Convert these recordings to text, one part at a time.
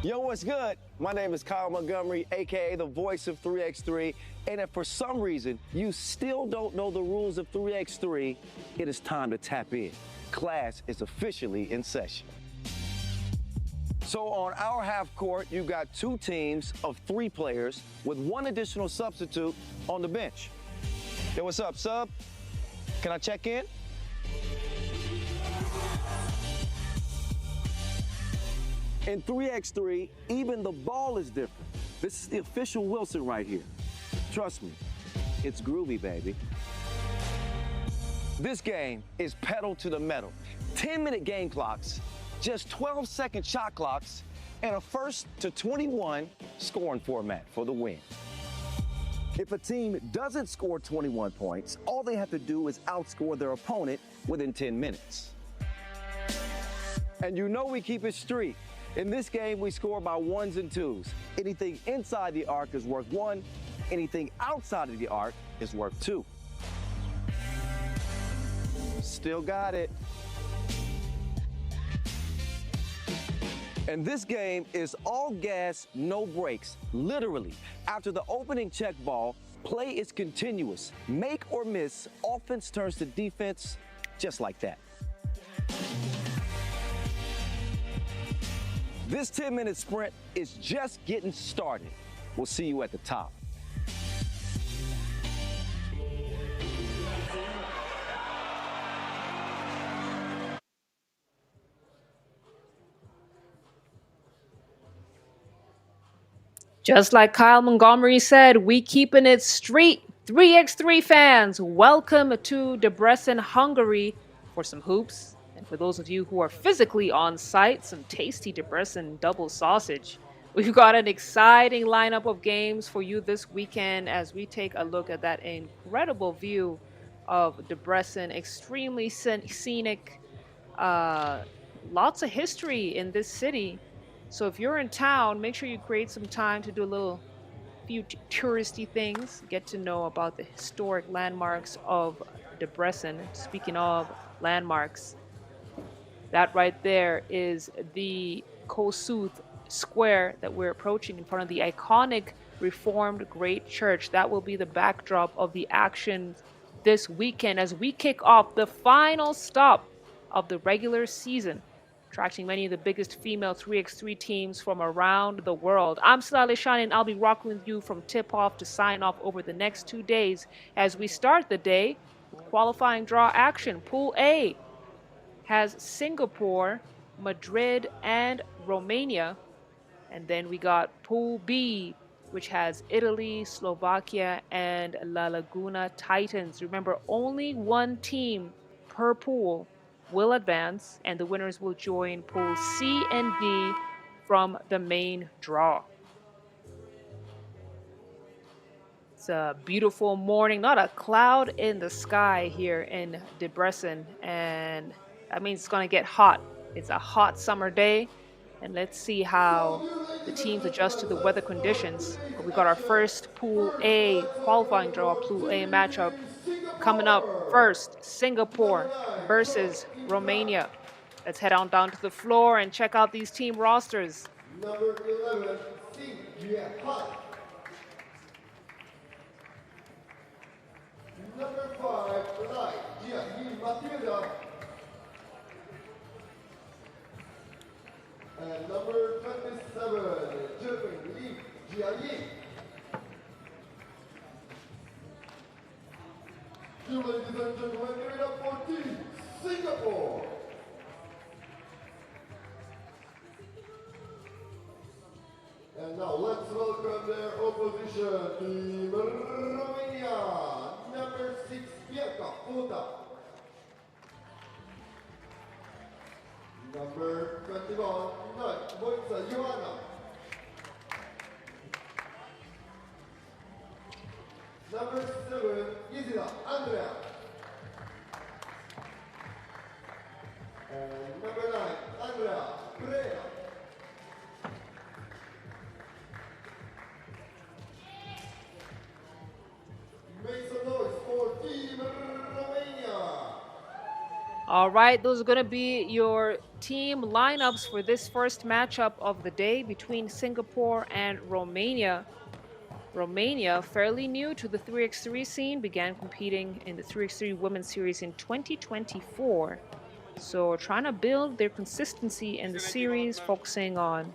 Yo, what's good? My name is Kyle Montgomery, aka the voice of 3x3. And if for some reason you still don't know the rules of 3x3, it is time to tap in. Class is officially in session. So on our half court, you got two teams of 3 players with 1 additional substitute on the bench. Yo, what's up, sub? Can I check in? In 3x3, even the ball is different. This is the official Wilson right here. Trust me, it's groovy, baby. This game is pedal to the metal. 10-minute game clocks, just 12-second shot clocks, and a 1st to 21 scoring format for the win. If a team doesn't score 21 points, all they have to do is outscore their opponent within 10 minutes. And you know we keep it street. In this game, we score by 1s and 2s. Anything inside the arc is worth 1. Anything outside of the arc is worth 2. Still got it. And this game is all gas, no brakes. Literally, after the opening check ball, play is continuous. Make or miss, offense turns to defense just like that. This 10-minute sprint is just getting started. We'll see you at the top. Just like Kyle Montgomery said, we keeping it street. 3x3 fans, welcome to Debrecen, Hungary for some hoops. And for those of you who are physically on site, some tasty Debrecen double sausage. We've got an exciting lineup of games for you this weekend as we take a look at that incredible view of Debrecen. Extremely scenic, lots of history in this city. So if you're in town, make sure you create some time to do a few touristy things, get to know about the historic landmarks of Debrecen. Speaking of landmarks, that right there is the Kossuth Square that we're approaching in front of the iconic Reformed Great Church. That will be the backdrop of the action this weekend as we kick off the final stop of the regular season, attracting many of the biggest female 3x3 teams from around the world. I'm Salale Shani, and I'll be rocking with you from tip-off to sign-off over the next 2 days as we start the day with qualifying draw action. Pool A has Singapore, Madrid, and Romania. And then we got Pool B, which has Italy, Slovakia, and La Laguna Titans. Remember, only 1 team per pool will advance, and the winners will join Pool C and D from the main draw. It's a beautiful morning, not a cloud in the sky here in Debrecen, and that means it's going to get hot. It's a hot summer day, and let's see how the teams adjust to the weather conditions. But we got our first Pool A qualifying draw, Pool A matchup coming up first. Singapore versus Romania. Let's head on down to the floor and check out these team rosters. Number 11, Singapore. Number 5, Matilda. And number 27, Germany, Jiayi. Ladies and gentlemen, give it up for Team Singapore. And now let's welcome their opposition, Team Romania, number 6, Pieka Futa. Number 21, Wojca Joanna. Number 7, Isila Andrea. And number 9, Andrea Brea. Make some noise for Team Romania. All right, those are going to be your team lineups for this first matchup of the day between Singapore and Romania. Romania, fairly new to the 3x3 scene, began competing in the 3x3 Women's Series in 2024. So trying to build their consistency in the series, focusing on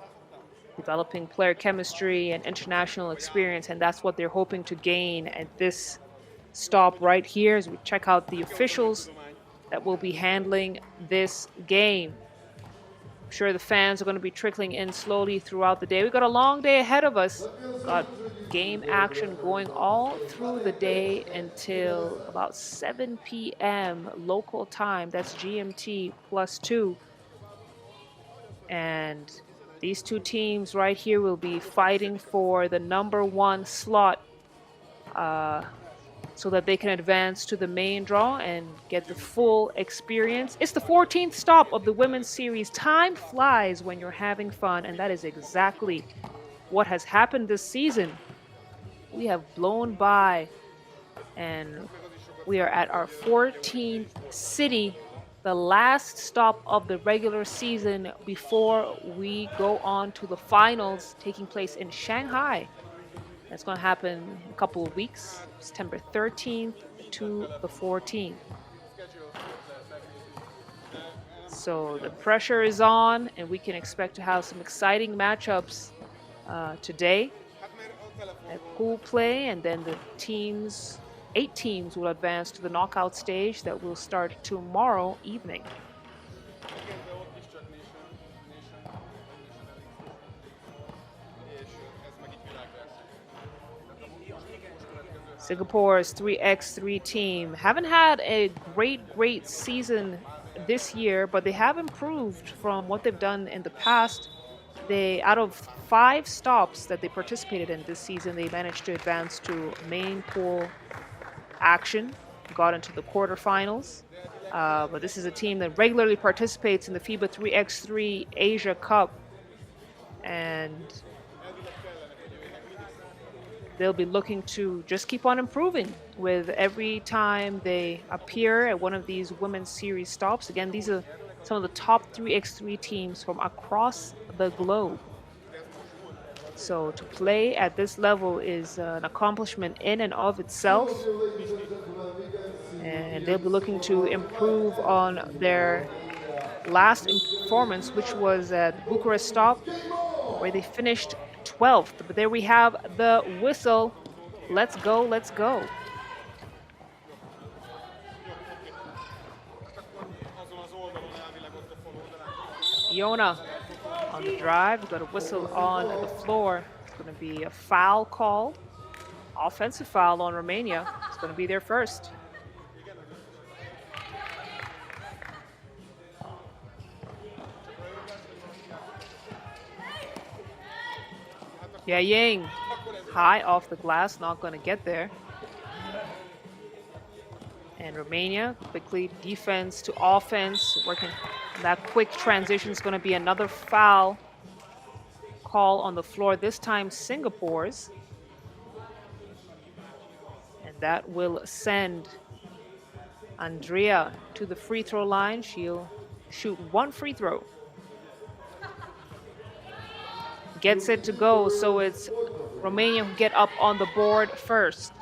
developing player chemistry and international experience, and that's what they're hoping to gain at this stop right here as we check out the officials that will be handling this game. I'm sure the fans are going to be trickling in slowly throughout the day. We've got a long day ahead of us. Got game action going all through the day until about 7 p.m. local time. That's GMT +2. And these two teams right here will be fighting for the #1 slot so that they can advance to the main draw and get the full experience. It's the 14th stop of the Women's Series. Time flies when you're having fun, and that is exactly what has happened this season. We have blown by, and we are at our 14th city, the last stop of the regular season before we go on to the finals taking place in Shanghai. That's going to happen in a couple of weeks, September 13th to the 14th. So the pressure is on, and we can expect to have some exciting matchups today at pool play, and then the 8 teams will advance to the knockout stage that will start tomorrow evening. Singapore's 3x3 team haven't had a great season this year, but they have improved from what they've done in the past. Out of 5 stops that they participated in this season, they managed to advance to main pool action, got into the quarterfinals. But this is a team that regularly participates in the FIBA 3x3 Asia Cup, and they'll be looking to just keep on improving with every time they appear at one of these Women's Series stops. Again, these are some of the top 3x3 teams from across the globe. So to play at this level is an accomplishment in and of itself. And they'll be looking to improve on their last performance, which was at Bucharest stop, where they finished 12th. But there we have the whistle. Let's go, let's go. Iona on the drive. We've got a whistle on the floor. It's going to be a foul call. Offensive foul on Romania. It's going to be their first. Yeah, Ying, high off the glass, not going to get there. And Romania, quickly defense to offense, working. That quick transition is going to be another foul call on the floor, this time Singapore's. And that will send Andrea to the free throw line. She'll shoot 1 free throw. Gets it to go, so it's Romania who get up on the board first.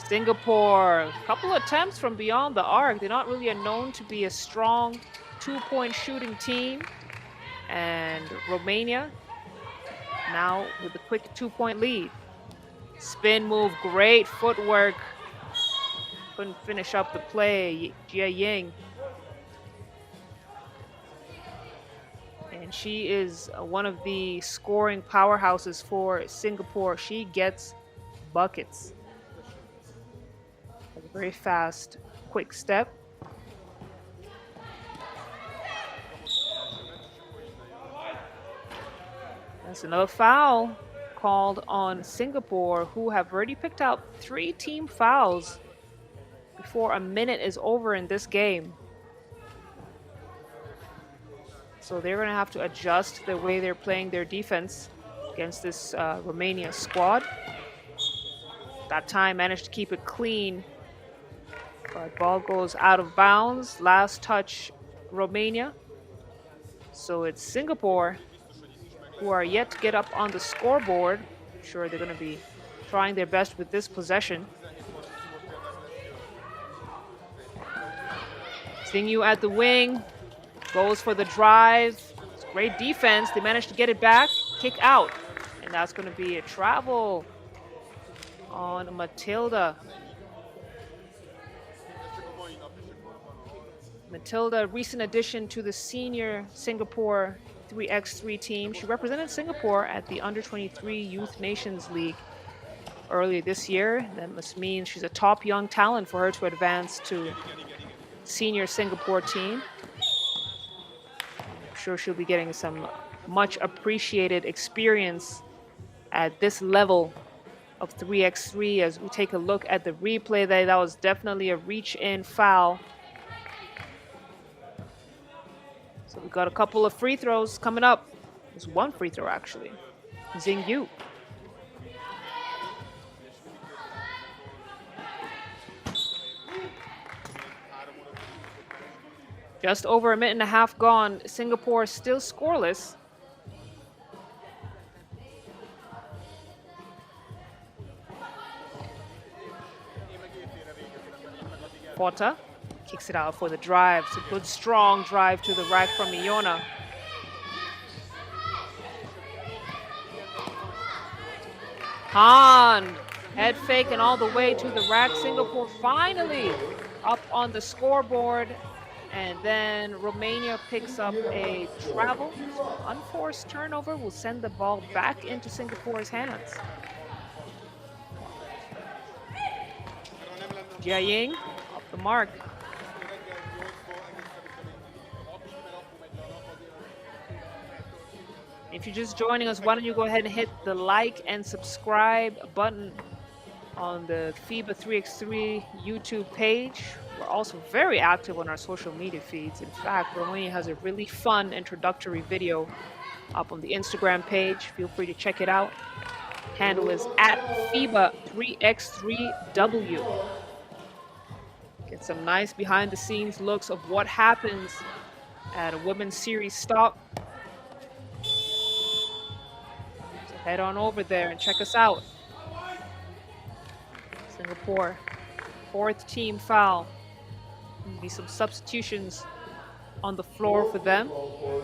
Singapore, a couple attempts from beyond the arc. They're not really known to be a strong 2-point shooting team. And Romania now with a quick 2-point lead. Spin move, great footwork. Couldn't finish up the play, Jia Ying. And she is one of the scoring powerhouses for Singapore. She gets buckets. A very fast, quick step. That's another foul called on Singapore, who have already picked out 3 team fouls before a minute is over in this game. So they're going to have to adjust the way they're playing their defense against this Romania squad. That time managed to keep it clean But ball goes out of bounds. Last touch, Romania. So it's Singapore who are yet to get up on the scoreboard. I'm sure they're going to be trying their best with this possession. Xingyu at the wing, goes for the drive. It's great defense. They managed to get it back, kick out. And that's going to be a travel on Matilda. Matilda, recent addition to the senior Singapore 3x3 team. She represented Singapore at the Under-23 Youth Nations League earlier this year. That must mean she's a top young talent for her to advance to senior Singapore team. I'm sure she'll be getting some much appreciated experience at this level of 3x3. As we take a look at the replay there, that was definitely a reach-in foul. So we've got a couple of free throws coming up. There's one free throw, actually. Xingyu. Just over a minute and a half gone. Singapore still scoreless. Porta kicks it out for the drive. It's a good, strong drive to the rack from Iona. Han, head fake and all the way to the rack. Singapore finally up on the scoreboard. And then Romania picks up a travel. Unforced turnover will send the ball back into Singapore's hands. Jia Ying off the mark. If you're just joining us, why don't you go ahead and hit the like and subscribe button on the FIBA 3x3 YouTube page. We're also very active on our social media feeds. In fact, Romania has a really fun introductory video up on the Instagram page. Feel free to check it out. Handle is at FIBA 3x3W. Get some nice behind the scenes looks of what happens at a women's series stop. So head on over there and check us out. Singapore, fourth team foul. There'll be some substitutions on the floor for them. So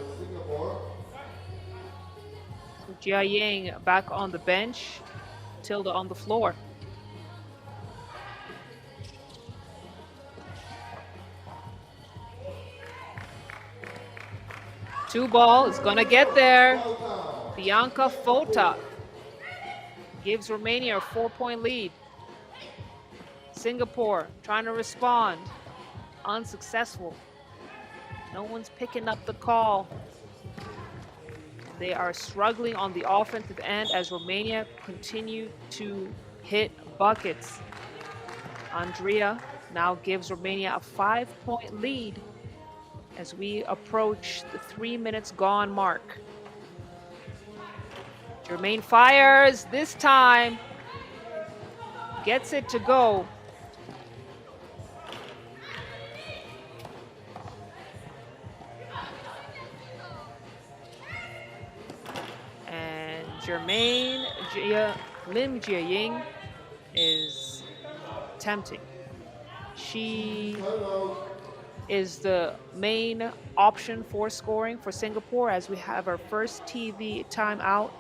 Jia Ying back on the bench, Tilda on the floor. Two ball is gonna get there. Bianca Fota gives Romania a 4-point lead. Singapore trying to respond, unsuccessful. No one's picking up the call. They are struggling on the offensive end as Romania continue to hit buckets. Andrea now gives Romania a 5-point lead as we approach the 3 minutes gone mark. Jermaine fires this time, gets it to go. And Lim Jia Ying is tempting. She is the main option for scoring for Singapore as we have our first TV timeout.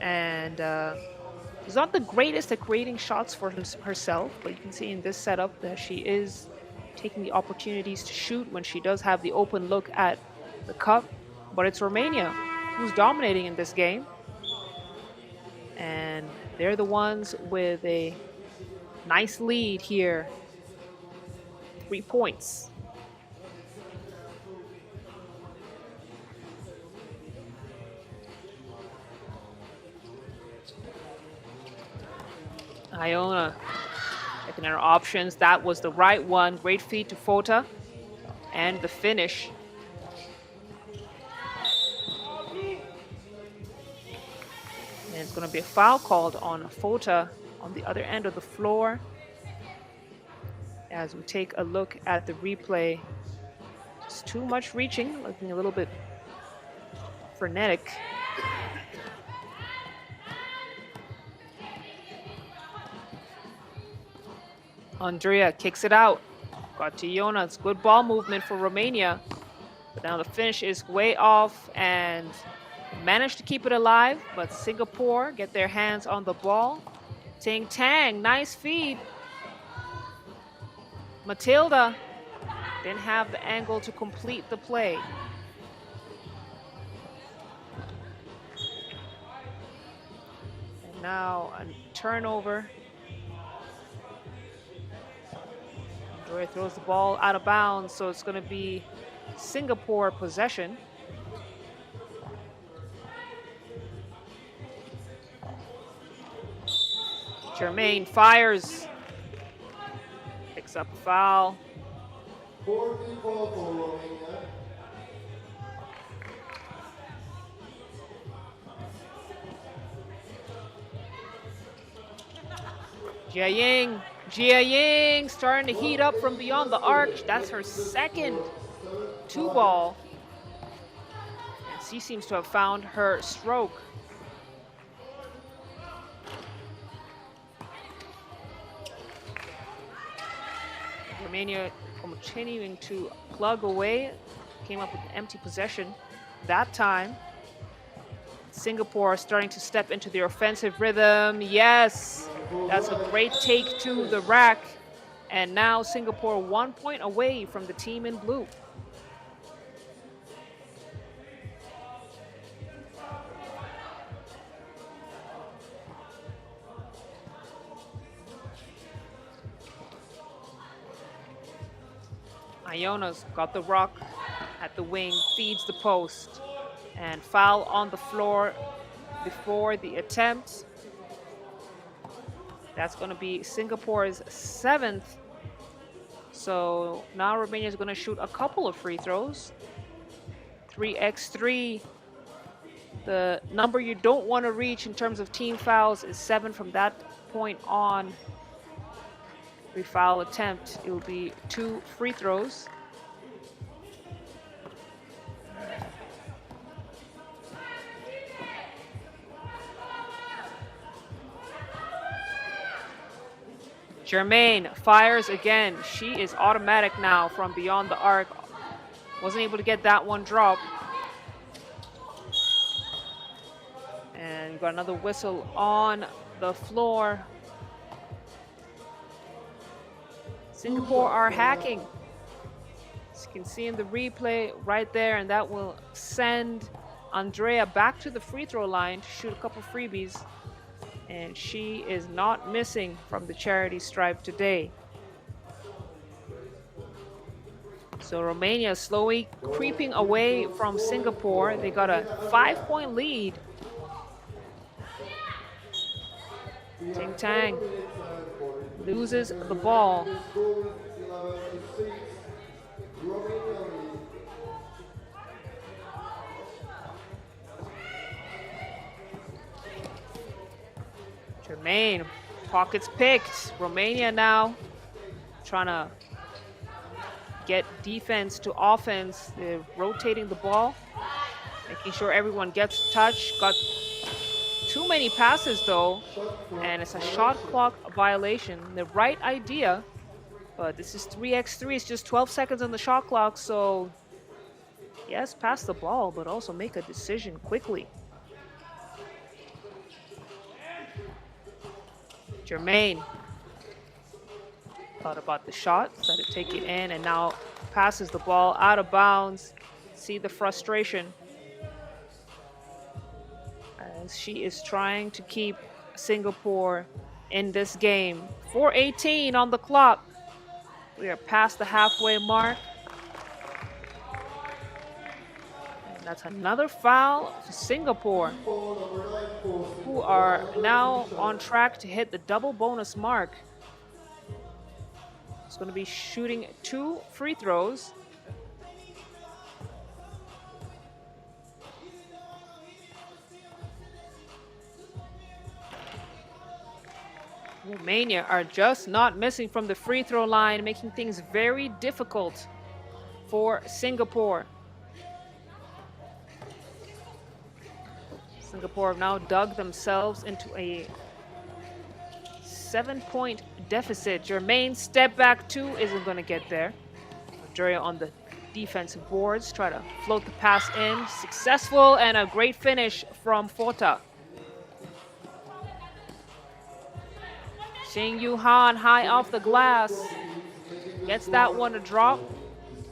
And she's not the greatest at creating shots for herself, but you can see in this setup that she is taking the opportunities to shoot when she does have the open look at the cup. But it's Romania who's dominating in this game. And they're the ones with a nice lead here. 3 points. Iona checking her options. That was the right one. Great feed to Fota. And the finish. And it's going to be a foul called on Fota on the other end of the floor. As we take a look at the replay, just too much reaching, looking a little bit frenetic. Andrea kicks it out. Got to Jonas. Good ball movement for Romania. But now the finish is way off and managed to keep it alive. But Singapore get their hands on the ball. Ting Tang, nice feed. Matilda didn't have the angle to complete the play. And now a turnover. Andrea throws the ball out of bounds, so it's going to be Singapore possession. Germain fires. Picks up a foul. 40 ball for Romania. Jia Ying starting to heat up from beyond the arc. That's her second 2-ball. And she seems to have found her stroke. Romania continuing to plug away. Came up with an empty possession that time. Singapore starting to step into their offensive rhythm. Yes, that's a great take to the rack. And now Singapore 1 point away from the team in blue. Iona's got the rock at the wing, feeds the post, and foul on the floor before the attempt. That's going to be Singapore's 7th. So now Romania is going to shoot a couple of free throws. 3x3. The number you don't want to reach in terms of team fouls is 7 from that point on. Every foul attempt, it will be 2 free throws. Germain fires again. She is automatic now from beyond the arc. Wasn't able to get that one drop. And we've got another whistle on the floor. Singapore are hacking. As you can see in the replay right there, and that will send Andrea back to the free throw line to shoot a couple freebies. And she is not missing from the charity stripe today. So Romania slowly creeping away from Singapore. They got a 5-point lead. Ting Tang loses the ball. Germain, pockets picked. Romania now trying to get defense to offense. They're rotating the ball, making sure everyone gets touch. Got too many passes though, and it's a shot clock violation. The right idea, but this is 3x3. It's just 12 seconds on the shot clock, so yes, pass the ball, but also make a decision quickly. Germain thought about the shot, decided to take it in, and now passes the ball out of bounds. See the frustration as she is trying to keep Singapore in this game. 4:18 on the clock. We are past the halfway mark. And that's another foul for Singapore, who are now on track to hit the double bonus mark. It's going to be shooting 2 free throws. Romania are just not missing from the free throw line, making things very difficult for Singapore. Singapore have now dug themselves into a 7-point deficit. Jermaine step back 2 isn't going to get there. Andrea on the defensive boards, try to float the pass in. Successful, and a great finish from Forta. Xing Yu Han high off the glass. Gets that one to drop.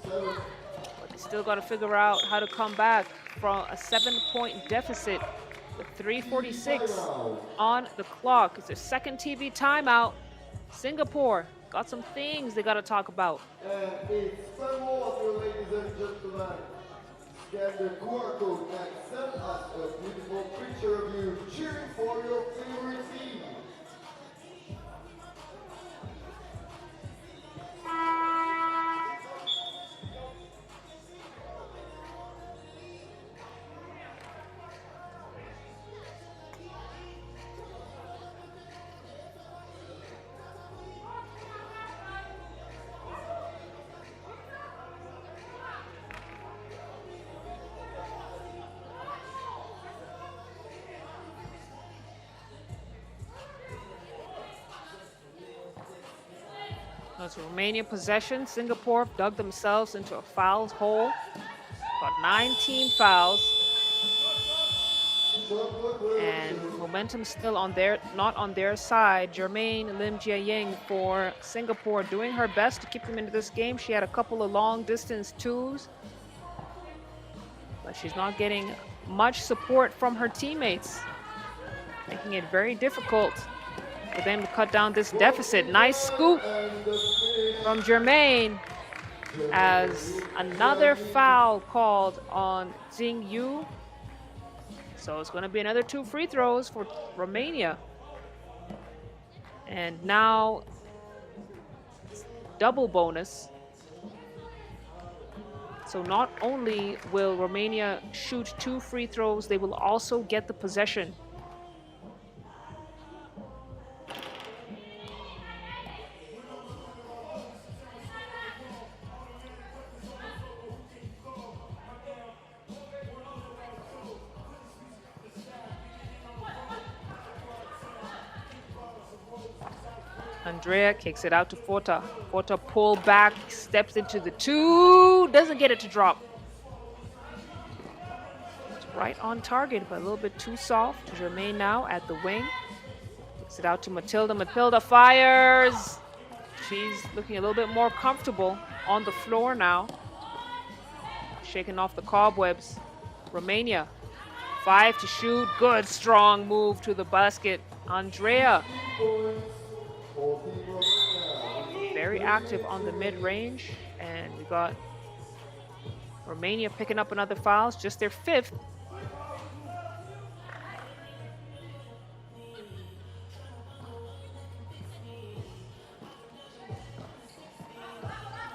But they still got to figure out how to come back from a 7-point deficit with 3:46 on the clock. It's their second TV timeout. Singapore got some things they got to talk about. And it's time over, ladies and gentlemen. Scan the QR code and send us a beautiful picture of you cheering for your favorite team. That's Romania possession. Singapore dug themselves into a foul hole. Got 19 fouls. And momentum still on not on their side. Jermaine Lim Jia-ying for Singapore doing her best to keep them into this game. She had a couple of long distance twos, but she's not getting much support from her teammates, making it very difficult for them to cut down this deficit. Nice scoop from Jermaine as another foul called on Xing Yu. So it's going to be another 2 free throws for Romania. And now double bonus. So not only will Romania shoot 2 free throws, they will also get the possession. Andrea kicks it out to Forta. Forta pull back, steps into the 2, doesn't get it to drop. It's right on target, but a little bit too soft. Jermaine now at the wing. Kicks it out to Matilda. Matilda fires. She's looking a little bit more comfortable on the floor now. Shaking off the cobwebs. Romania, 5 to shoot. Good, strong move to the basket. Andrea, very active on the mid-range, and we got Romania picking up another fouls, just their 5th.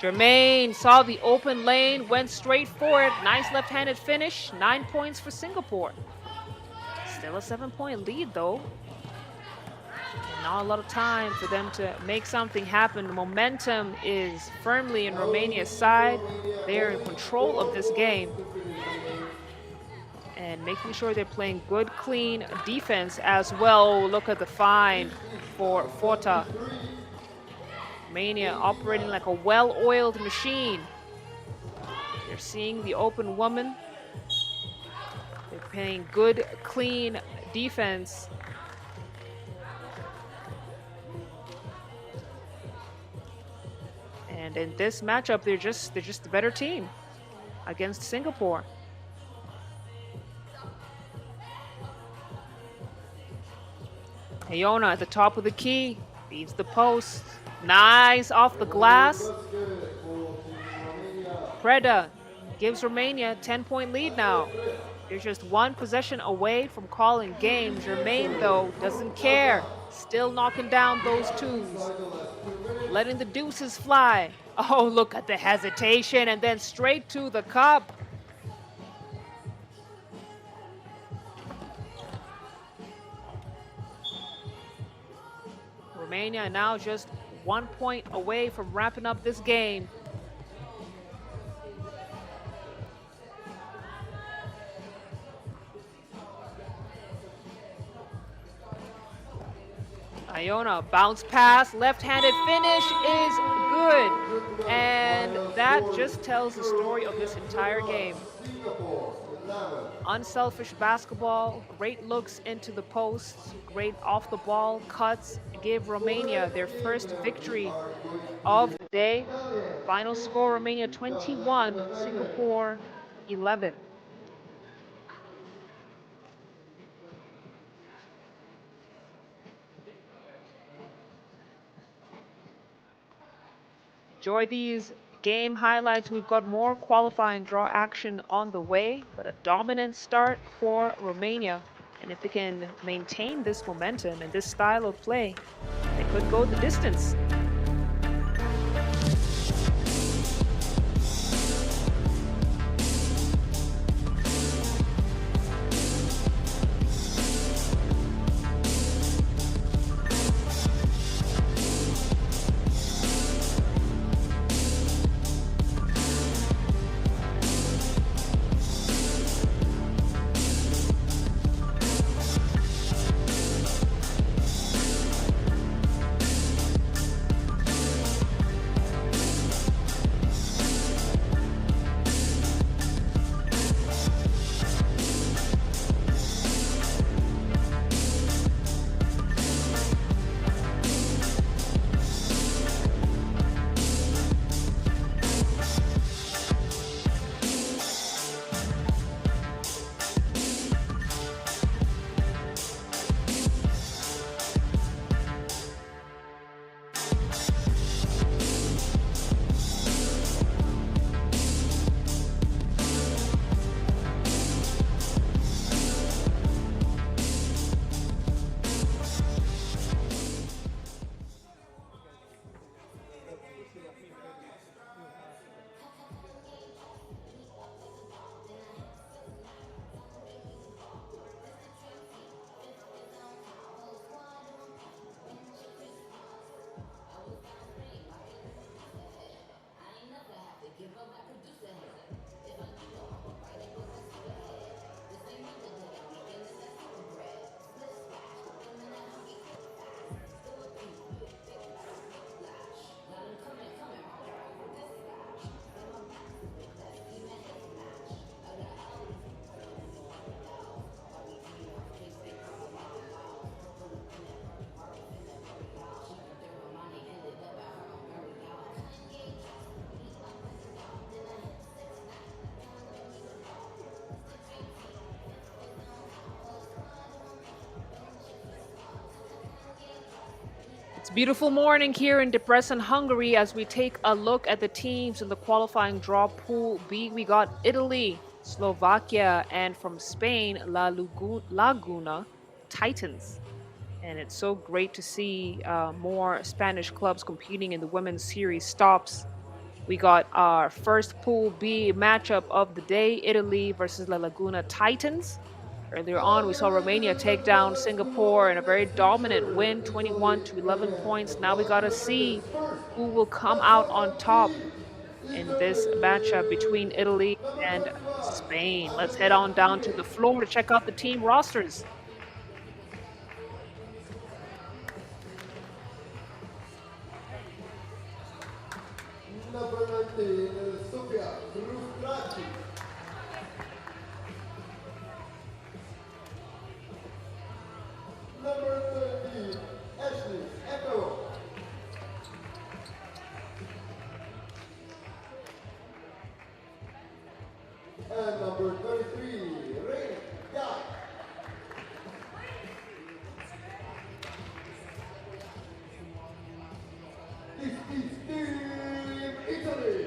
Jermaine saw the open lane, went straight for it. Nice left-handed finish. 9 points for Singapore. Still a 7-point lead, though. Not a lot of time for them to make something happen. The momentum is firmly in Romania's side. They're in control of this game and making sure they're playing good, clean defense as well. Oh, look at the find for Forta. Romania operating like a well-oiled machine. They're seeing the open woman. They're playing good, clean defense. And in this matchup, they're just the better team against Singapore. Hayona at the top of the key, feeds the post. Nice off the glass. Preda gives Romania a 10-point lead now. They're just 1 possession away from calling game. Jermaine, though, doesn't care. Still knocking down those 2s. Letting the deuces fly. Oh, look at the hesitation, and then straight to the cup. Romania now just 1 point away from wrapping up this game. Iona, bounce pass, left-handed finish is good. And that just tells the story of this entire game. Unselfish basketball, great looks into the posts, great off-the-ball cuts give Romania their first victory of the day. Final score, Romania 21, Singapore 11. Enjoy these game highlights. We've got more qualifying draw action on the way, but a dominant start for Romania. And if they can maintain this momentum and this style of play, they could go the distance. It's a beautiful morning here in Debrecen, Hungary, as we take a look at the teams in the qualifying draw pool B. We got Italy, Slovakia, and from Spain, Laguna Titans. And it's so great to see more Spanish clubs competing in the women's series stops. We got our first Pool B matchup of the day, Italy versus La Laguna Titans. Earlier on, we saw Romania take down Singapore in a very dominant win, 21 to 11 points. Now we got to see who will come out on top in this matchup between Italy and Spain. Let's head on down to the floor to check out the team rosters. Number 19, Sofia Frustrati. Number 13, Ashley Echo. And number 33, Ray Guy. This is Team Italy.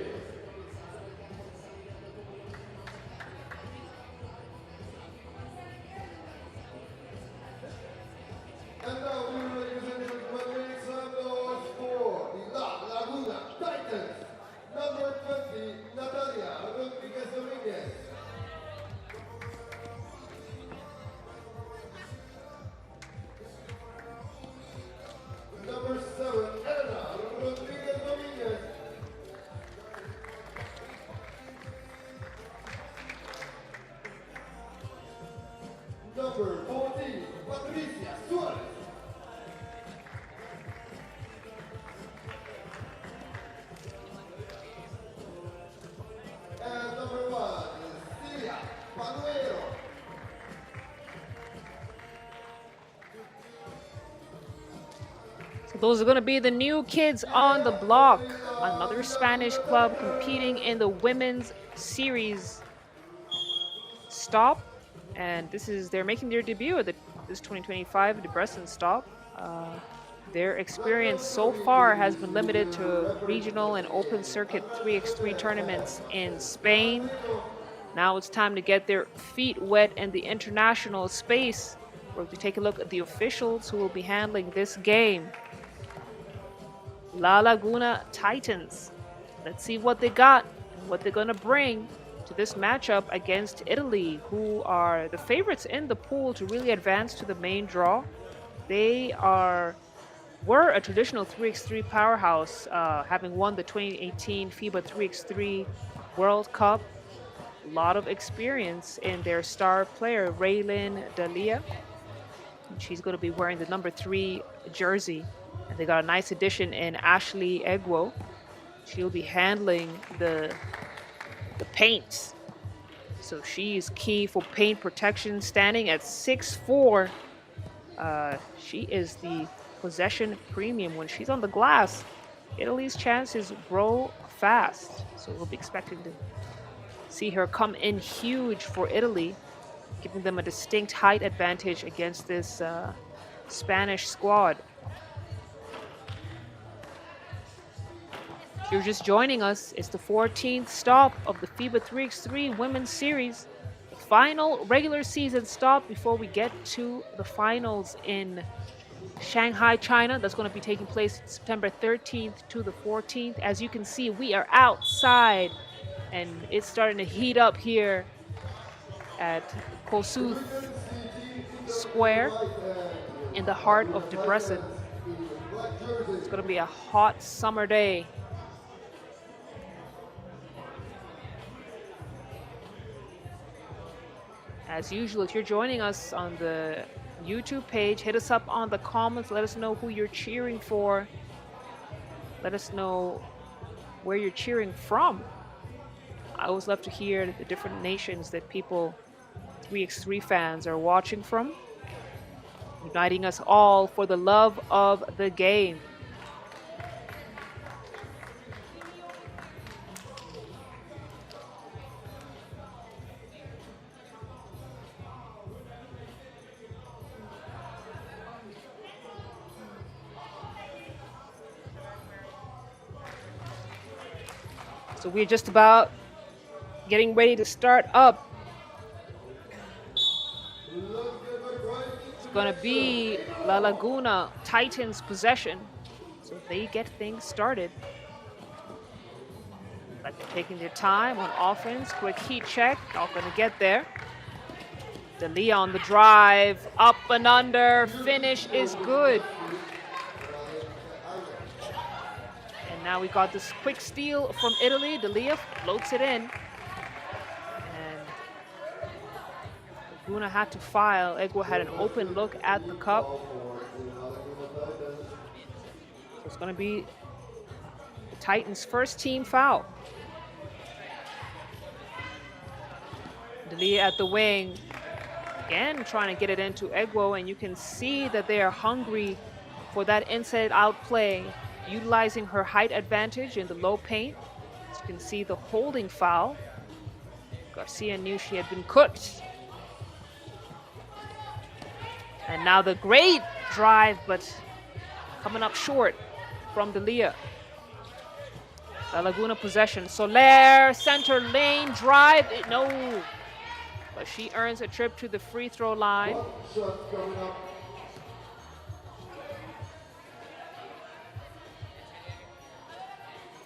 So those are going to be the new kids on the block. Another Spanish club competing in the women's series stop. And they're making their debut at this 2025 Debrecen stop. Their experience so far has been limited to regional and open circuit 3x3 tournaments in Spain. Now it's time to get their feet wet in the international space. We're going to take a look at the officials who will be handling this game. La Laguna Titans. Let's see what they got and what they're going to bring to this matchup against Italy, who are the favorites in the pool to really advance to the main draw. They were a traditional 3x3 powerhouse, having won the 2018 FIBA 3x3 World Cup. A lot of experience in their star player, Raylin Dalia. She's going to be wearing the number 3 jersey. And they got a nice addition in Ashley Egwo. She'll be handling the paint. So she's key for paint protection, standing at 6'4". She is the possession premium. When she's on the glass, Italy's chances grow fast. So we'll be expecting to see her come in huge for Italy, giving them a distinct height advantage against this Spanish squad. If you're just joining us, it's the 14th stop of the FIBA 3x3 Women's Series, the final regular season stop before we get to the finals in Shanghai, China. That's going to be taking place September 13th to the 14th. As you can see, we are outside, and it's starting to heat up here at Kossuth Square in the heart of Debrecen. It's going to be a hot summer day. As usual, if you're joining us on the YouTube page, hit us up on the comments. Let us know who you're cheering for. Let us know where you're cheering from. I always love to hear the different nations that 3x3 fans are watching from, uniting us all for the love of the game. So we're just about getting ready to start up. It's going to be La Laguna Titans possession. So they get things started. But they're taking their time on offense. Quick heat check. Not going to get there. Dalia on the drive. Up and under. Finish is good. Now we got this quick steal from Italy. Dalia floats it in. And Laguna had to file. Egwo had an open look at the cup. So it's going to be the Titans' first team foul. Dalia at the wing. Again, trying to get it into Egwo. And you can see that they are hungry for that inside-out play, utilizing her height advantage in the low paint. As you can see, the holding foul. Garcia knew she had been cooked. And now the great drive, but coming up short from Dalia. La Laguna possession. Soler, center lane, drive. No. But she earns a trip to the free throw line.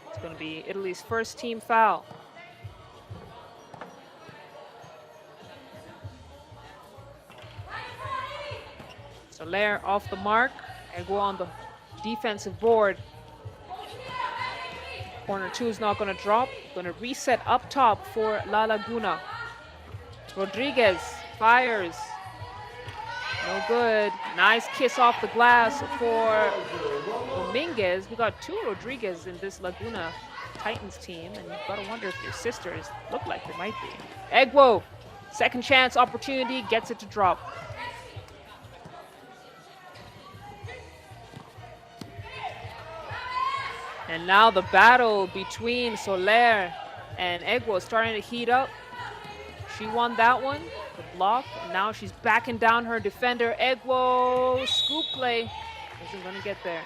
It's going to be Italy's first team foul. Soler off the mark. Egwo on the defensive board. Corner 2 is not going to drop. Going to reset up top for La Laguna. Rodriguez fires. No good. Nice kiss off the glass for Dominguez. We got 2 Rodriguez in this Laguna Titans team, and you've got to wonder if your sisters look like they might be. Egwo, second chance opportunity, gets it to drop. And now the battle between Soler and Egwo is starting to heat up. She won that one, the block, and now she's backing down her defender. Egwo, scoop play, isn't going to get there.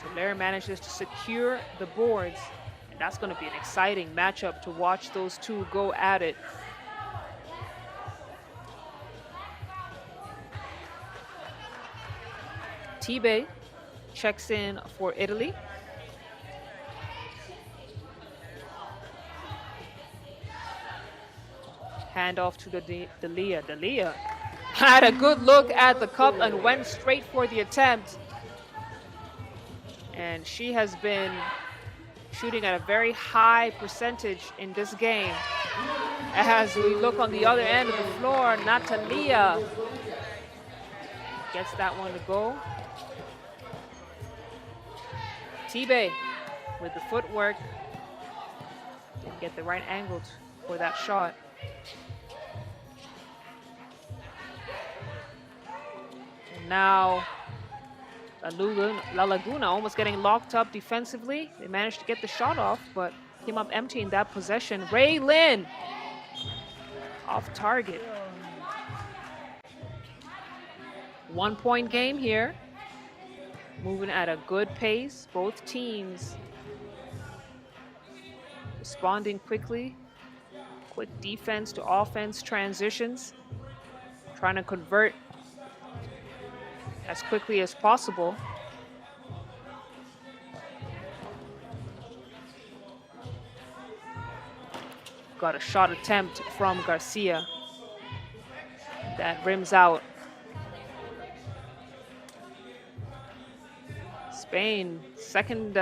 Soler manages to secure the boards, and that's going to be an exciting matchup to watch those two go at it. Tibe checks in for Italy. Hand off to Delia. Delia had a good look at the cup and went straight for the attempt. And she has been shooting at a very high percentage in this game. As we look on the other end of the floor, Natalia gets that one to go. Tibe with the footwork. Didn't get the right angle for that shot. And now La Laguna almost getting locked up defensively. They managed to get the shot off, but came up empty in that possession. Ray Lynn off target. 1 point game here. Moving at a good pace. Both teams responding quickly. Quick defense to offense transitions. Trying to convert as quickly as possible. Got a shot attempt from Garcia. That rims out. Spain, second,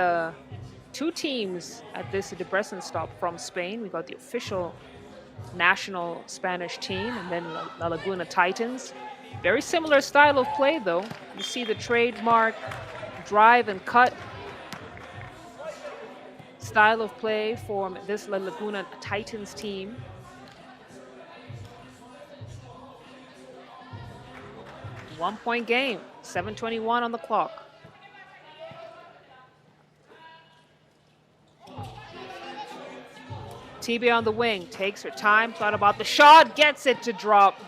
two teams at this Debrecen stop from Spain. We got the official national Spanish team and then La Laguna Titans. Very similar style of play though. You see the trademark drive and cut style of play for this La Laguna Titans team. One point game, 7:21 on the clock. TB on the wing, takes her time, thought about the shot, gets it to drop.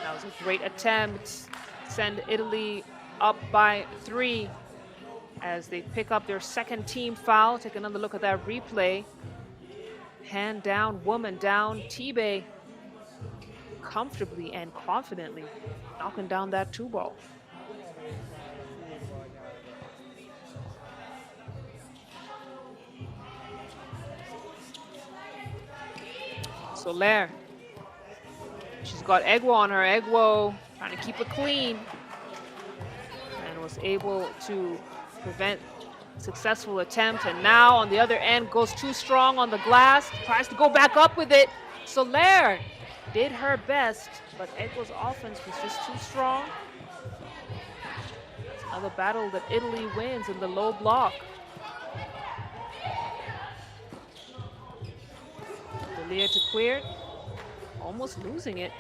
That was a great attempt. Send Italy up by 3 as they pick up their second team foul. Take another look at that replay. Hand down, woman down. Tibe comfortably and confidently knocking down that 2-ball. Soler. She's got Egwo on her. Egwo trying to keep it clean. And was able to prevent successful attempt. And now on the other end goes too strong on the glass. Tries to go back up with it. Soler did her best, but Egwo's offense was just too strong. It's another battle that Italy wins in the low block. Delia to Queer, almost losing it.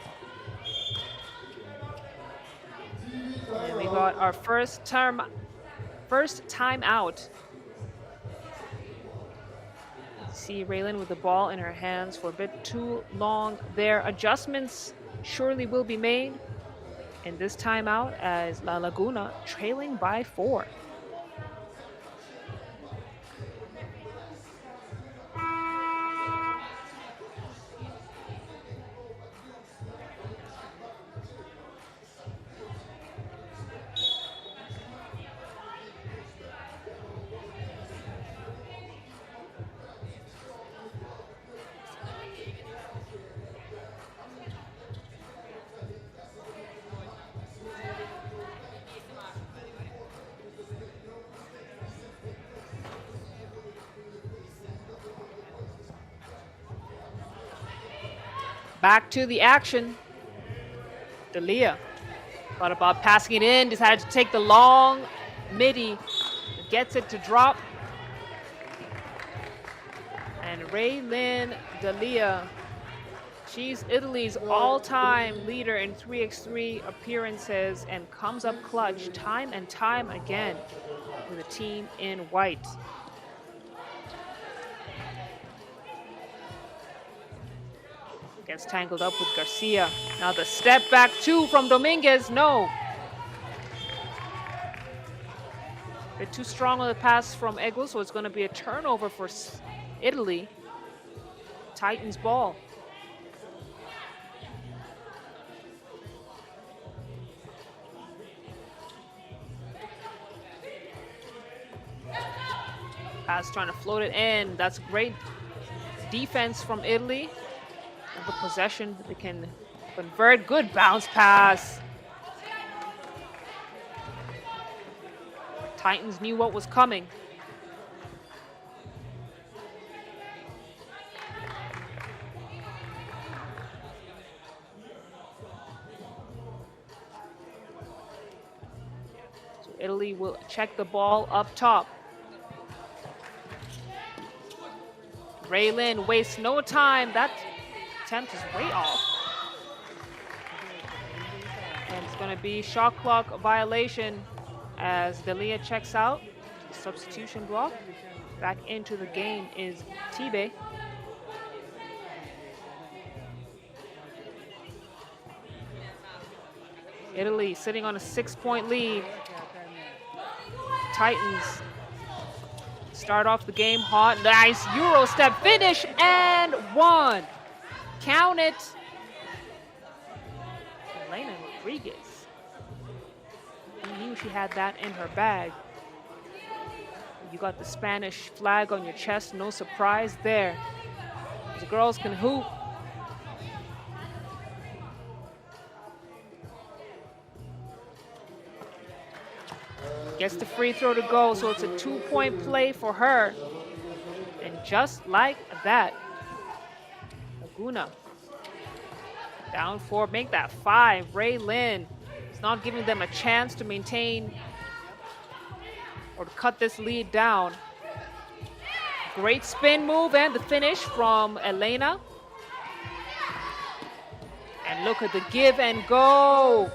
And we got our first time out. See Raylan with the ball in her hands for a bit too long there. Adjustments surely will be made in this timeout as La Laguna trailing by 4. Back to the action. Delia thought about passing it in, decided to take the long midi, gets it to drop. And Raylin Delia She's Italy's all-time leader in 3x3 appearances and comes up clutch time and time again with a team in white. Gets tangled up with Garcia. Now the step back two from Dominguez. No. Bit too strong on the pass from Egwo, so it's going to be a turnover for Italy. Titans ball. Pass trying to float it in. That's great defense from Italy. And the possession, they can convert. Good bounce pass. Titans knew what was coming. So Italy will check the ball up top. Raylin wastes no time. That attempt is way off. And it's going to be shot clock violation as Delia checks out. Substitution block. Back into the game is Tibe. Italy sitting on a 6-point lead. Titans start off the game hot. Nice Euro step finish and one. Count it. Elena Rodriguez. I knew she had that in her bag. You got the Spanish flag on your chest. No surprise there. The girls can hoop. Gets the free throw to go, so it's a 2-point play for her. And just like that, Laguna down 4, make that 5. Ray Lynn is not giving them a chance to maintain or to cut this lead down. Great spin move and the finish from Elena. And look at the give and go.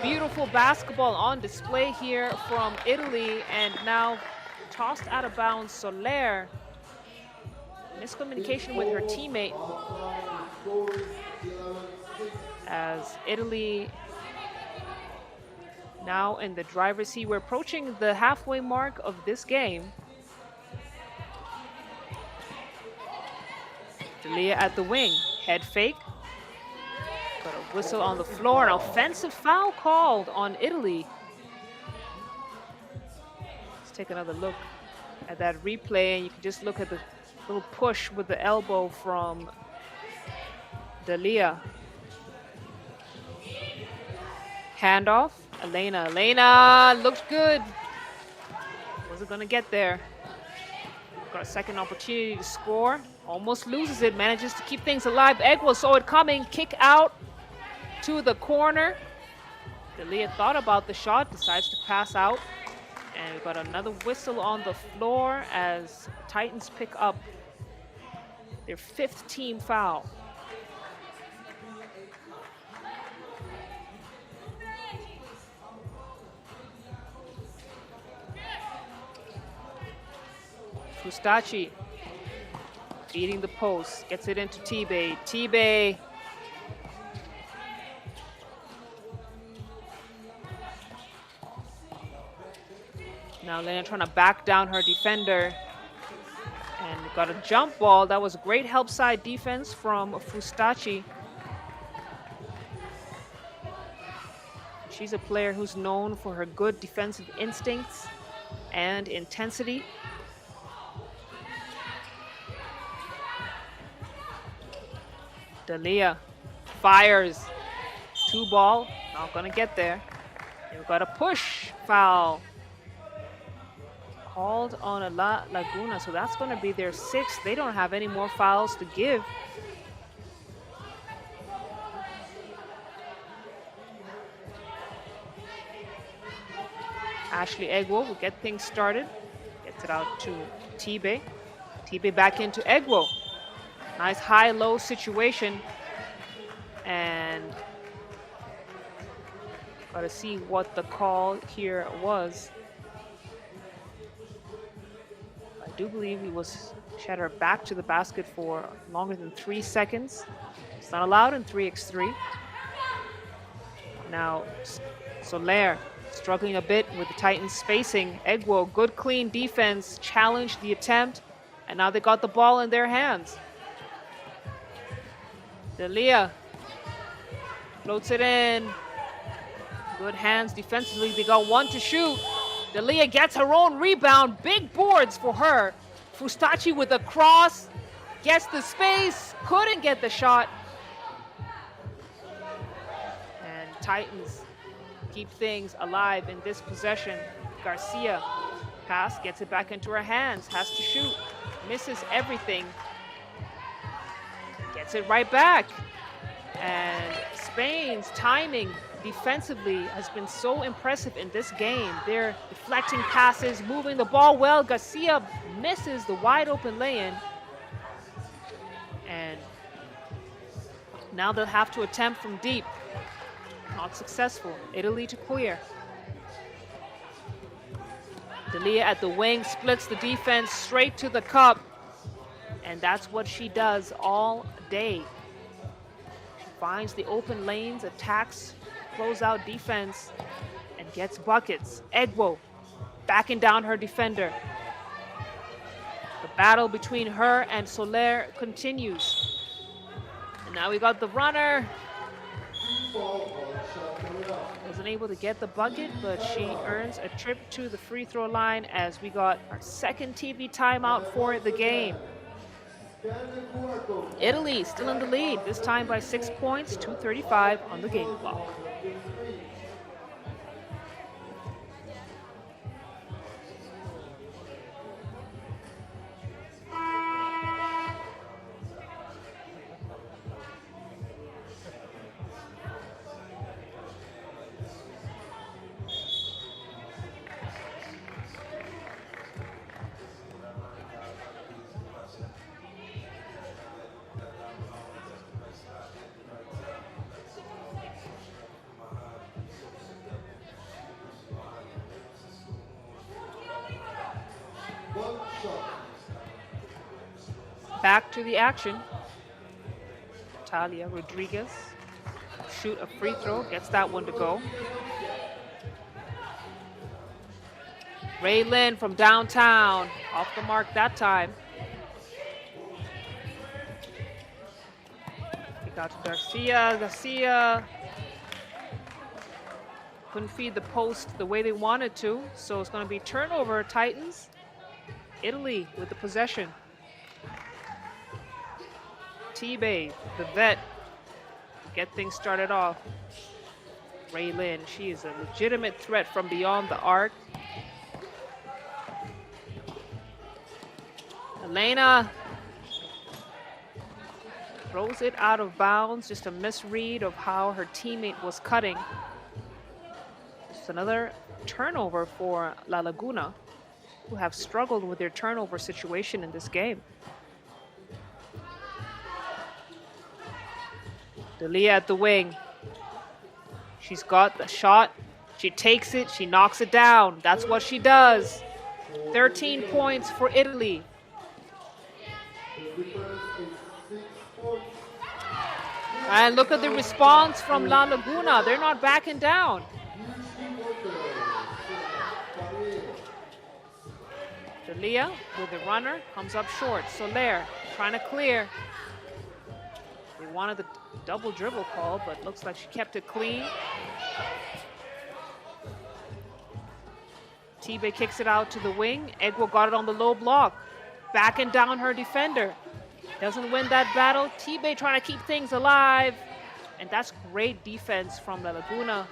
Beautiful basketball on display here from Italy, and now tossed out of bounds. Soler, miscommunication with her teammate as Italy now in the driver's seat. We're approaching the halfway mark of this game. Delia at the wing, head fake. Got a whistle on the floor, an offensive foul called on Italy. Let's take another look at that replay, and you can just look at the little push with the elbow from Delia. Handoff, Elena looked good. Wasn't gonna get there. Got a second opportunity to score. Almost loses it, manages to keep things alive. Egwo saw it coming, kick out to the corner. Delia thought about the shot, decides to pass out. And we've got another whistle on the floor as Titans pick up their 5th team foul. Fustachi beating the post, gets it into T-Bay. T-Bay now Lena trying to back down her defender and got a jump ball. That was great help side defense from Fustachi. She's a player who's known for her good defensive instincts and intensity. Delia fires, 2-ball, not gonna get there. We've got a push foul called on a Laguna, so that's gonna be their 6th. They don't have any more fouls to give. Ashley Egwo will get things started, gets it out to Tibe. Tibe back into Egwo. Nice high-low situation. And got to see what the call here was. I do believe she had her back to the basket for longer than 3 seconds. It's not allowed in 3x3. Now, Soler struggling a bit with the Titans spacing. Egwo, good clean defense, challenged the attempt, and now they got the ball in their hands. Delia floats it in. Good hands defensively. They got one to shoot. Delia gets her own rebound. Big boards for her. Fustachi with a cross. Gets the space. Couldn't get the shot. And Titans keep things alive in this possession. Garcia pass, gets it back into her hands. Has to shoot. Misses everything. Gets it right back. And Spain's timing defensively has been so impressive in this game. They're deflecting passes, moving the ball well. Garcia misses the wide open lay-in. And now they'll have to attempt from deep. Not successful. Italy to clear. Delia at the wing splits the defense straight to the cup. And that's what she does all day. She finds the open lanes, attacks, closeout defense, and gets buckets. Egwo backing down her defender. The battle between her and Soler continues. And now we got the runner. Wasn't able to get the bucket, but she earns a trip to the free throw line as we got our second TV timeout for the game. Italy still in the lead, this time by 6 points, 2:35 on the game clock. Back to the action. Talia Rodriguez shoot a free throw, gets that one to go. Ray Lynn from downtown, off the mark that time. Kick out to Garcia. Garcia couldn't feed the post the way they wanted to, so it's going to be turnover, Titans. Italy with the possession. T-Bay, the vet, get things started off. Ray Lynn, she is a legitimate threat from beyond the arc. Elena throws it out of bounds, just a misread of how her teammate was cutting. Just another turnover for La Laguna, who have struggled with their turnover situation in this game. Delia at the wing. She's got the shot. She takes it. She knocks it down. That's what she does. 13 points for Italy. And look at the response from La Laguna. They're not backing down. Delia with the runner comes up short. Soler trying to clear. They wanted the double dribble call, but looks like she kept it clean. T-Bay kicks it out to the wing. Egwo got it on the low block. Backing down her defender. Doesn't win that battle. T-Bay trying to keep things alive. And that's great defense from La Laguna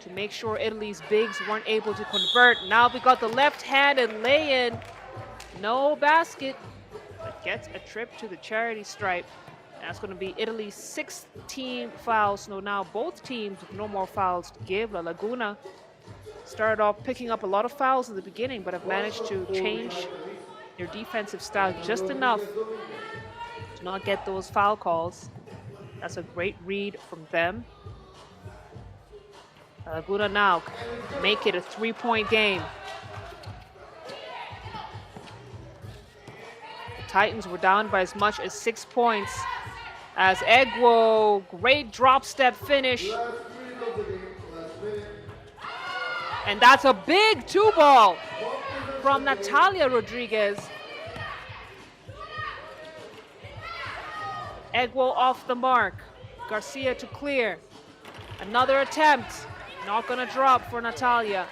to make sure Italy's bigs weren't able to convert. Now we got the left-handed lay-in. No basket, but gets a trip to the charity stripe. That's going to be Italy's 6th team foul. So now both teams with no more fouls to give. La Laguna started off picking up a lot of fouls in the beginning, but have managed to change their defensive style just enough not get those foul calls. That's a great read from them. Laguna now make it a 3-point game. The Titans were down by as much as 6 points as Egwo, great drop step finish. And that's a big 2-ball from Natalia Rodriguez. Egwo off the mark. Garcia to clear. Another attempt. Not gonna drop for Natalia.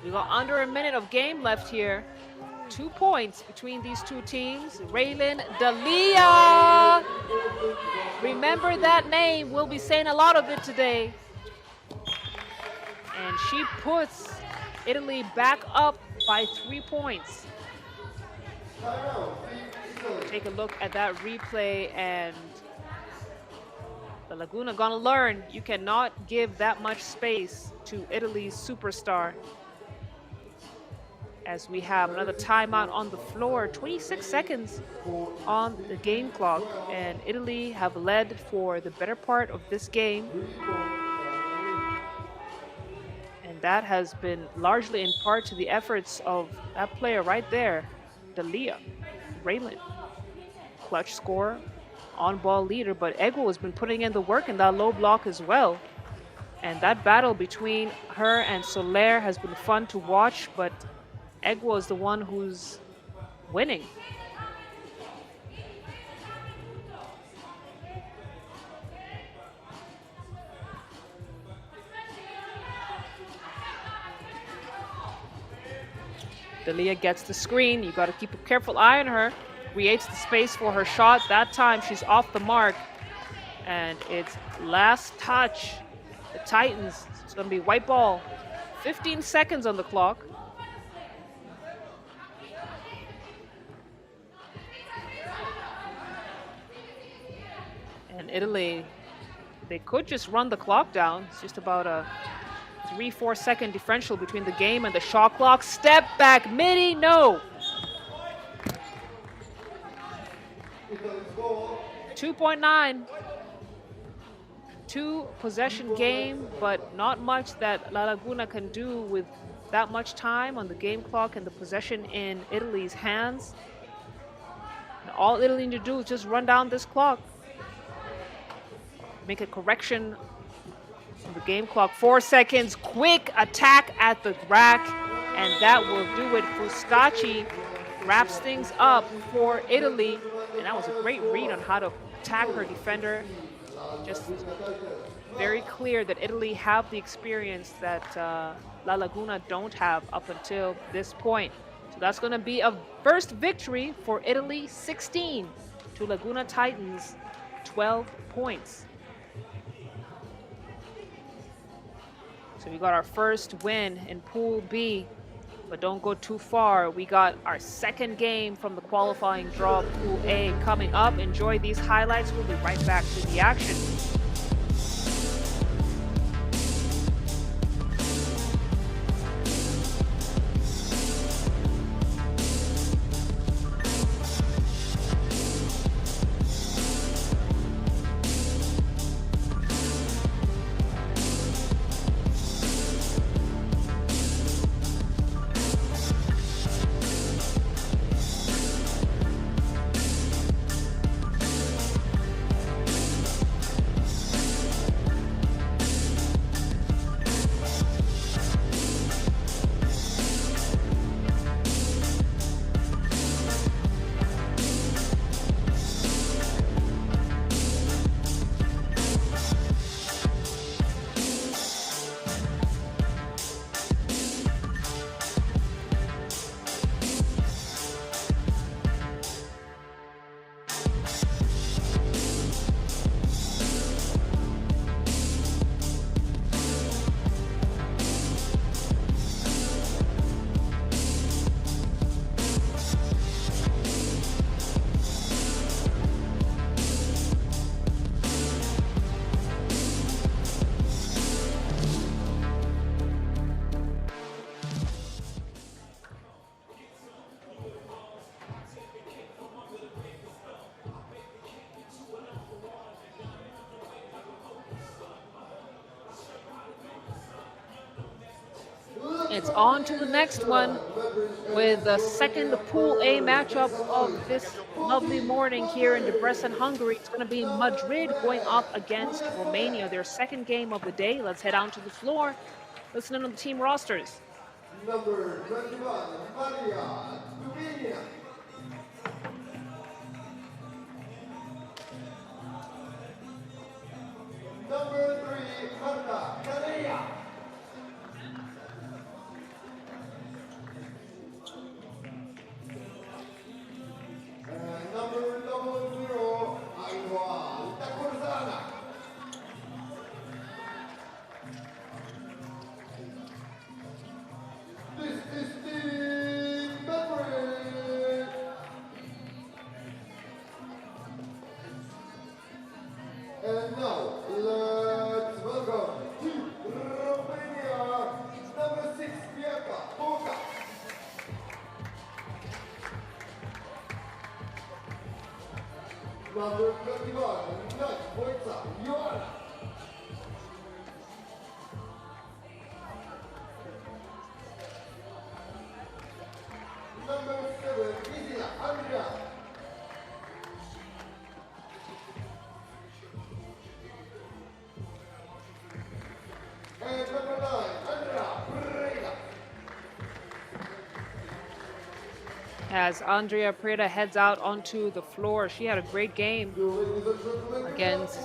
We got under a minute of game left here. 2 points between these two teams. Raylin Dalia. Remember that name. We'll be saying a lot of it today. And she puts Italy back up by 3 points. Take a look at that replay, and the Laguna gonna learn you cannot give that much space to Italy's superstar. As we have another timeout on the floor, 26 seconds on the game clock, and Italy have led for the better part of this game. And that has been largely in part to the efforts of that player right there, Dalia, Raylin. Clutch scorer, on-ball leader, but Egwo has been putting in the work in that low block as well. And that battle between her and Soler has been fun to watch, but Egwo is the one who's winning. Dalia gets the screen. You got to keep a careful eye on her. Creates the space for her shot. That time she's off the mark. And it's last touch. The Titans. It's going to be white ball. 15 seconds on the clock. And Italy, they could just run the clock down. It's just about a 3-4 second differential between the game and the shot clock. Step back, midi, no. 2.9. 2 possession game, but not much that La Laguna can do with that much time on the game clock and the possession in Italy's hands. And all Italy need to do is just run down this clock. Make a correction on the game clock. 4 seconds, quick attack at the rack, and that will do it. Fuscacci wraps things up for Italy, and that was a great read on how to attack her defender. Just very clear that Italy have the experience that La Laguna don't have up until this point. So that's going to be a first victory for Italy, 16 to Laguna Titans, 12 points. So we got our first win in Pool B, but don't go too far. We got our second game from the qualifying draw, Pool A, coming up. Enjoy these highlights. We'll be right back to the action. It's on to the next one with the second Pool A matchup of this lovely morning here in Debrecen, Hungary. It's going to be Madrid going up against Romania, their second game of the day. Let's head out to the floor, listen in on the team rosters. Number 21, Maria Dubina. Number 3, Anna Canea. And number 00, Aywa Takurzana. This is Team Madrid. And now, let's welcome to Romania, number 6, Bianca Boca. Number 21, Nat Wojca Joanna. Number 7, Izila Andrea. And number 9, Andrea Pereira. As Andrea Preda heads out onto the floor, she had a great game against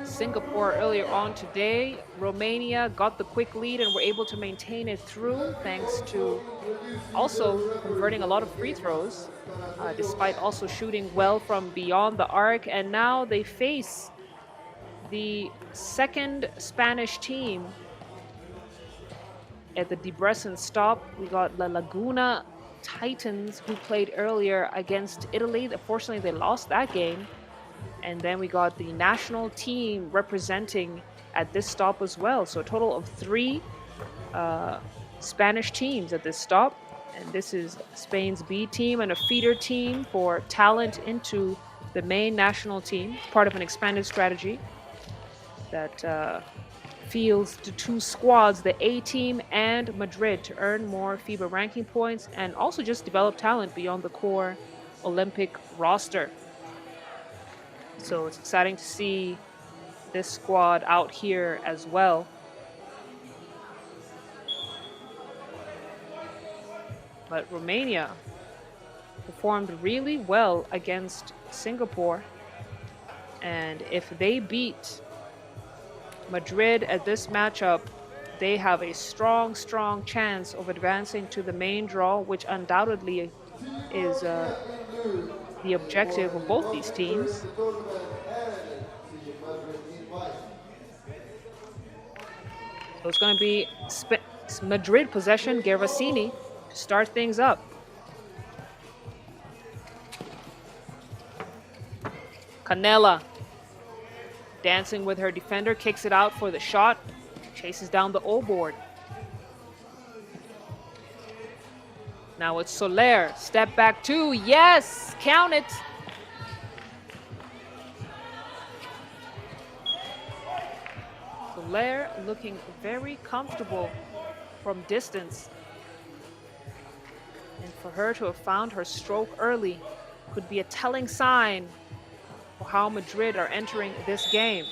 Singapore earlier on today. Romania got the quick lead and were able to maintain it through thanks to also converting a lot of free throws, despite also shooting well from beyond the arc. And now they face the second Spanish team at the Debrecen stop. We got the Laguna Titans, who played earlier against Italy. Unfortunately, they lost that game. And then we got the national team representing at this stop as well. So a total of 3 Spanish teams at this stop. And this is Spain's B team and a feeder team for talent into the main national team. It's part of an expanded strategy that fields to 2 squads, the A team and Madrid, to earn more FIBA ranking points and also just develop talent beyond the core Olympic roster. So it's exciting to see this squad out here as well. But Romania performed really well against Singapore. And if they beat Madrid at this matchup, they have a strong, strong chance of advancing to the main draw, which undoubtedly is the objective of both these teams. So it's going to be Madrid possession, Gervasini, to start things up. Canela dancing with her defender, kicks it out for the shot, chases down the O board. Now it's Soler, step back 2, yes, count it. Soler looking very comfortable from distance. And for her to have found her stroke early could be a telling sign for how Madrid are entering this game.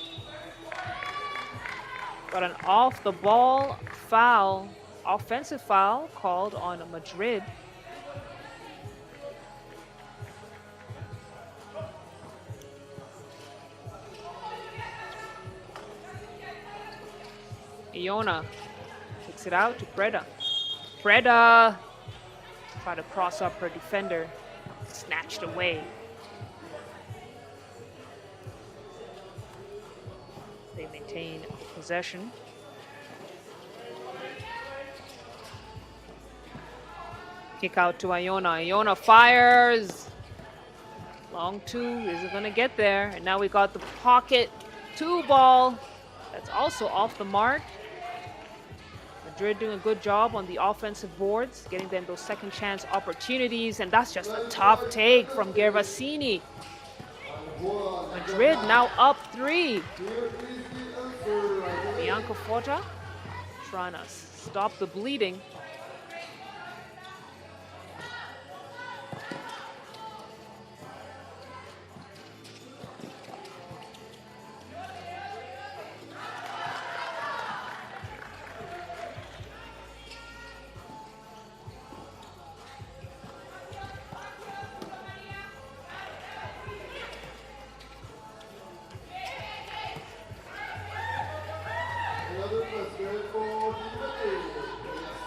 Got an off-the-ball foul, offensive foul called on Madrid. Iona kicks it out to Preda. Preda tried to cross up her defender, snatched away. They maintain possession. Kick out to Iona. Iona fires. Long 2 isn't going to get there. And now we got the pocket 2 ball. That's also off the mark. Madrid doing a good job on the offensive boards, getting them those second chance opportunities. And that's just a tough take from Gervasini. Madrid now up 3. Bianca Fota trying to stop the bleeding.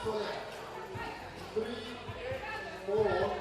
select 3 more.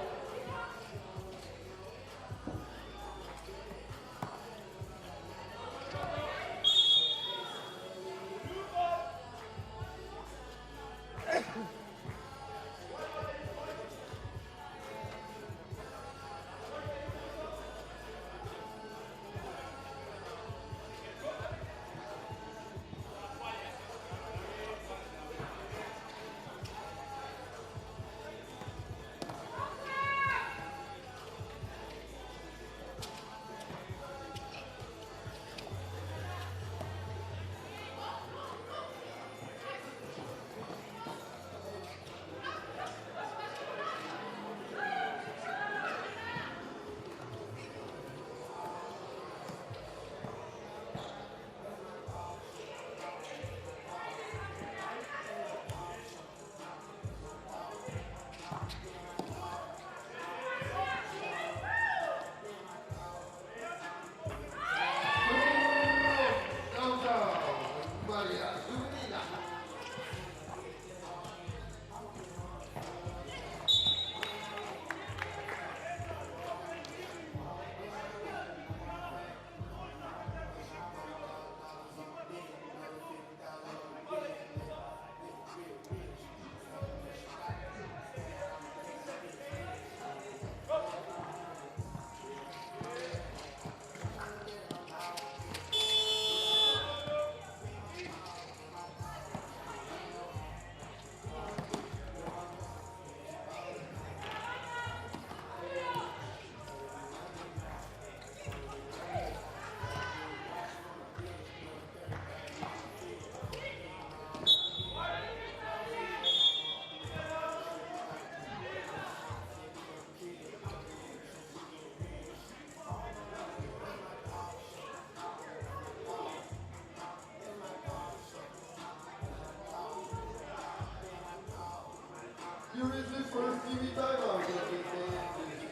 Here is the first TV timeout. The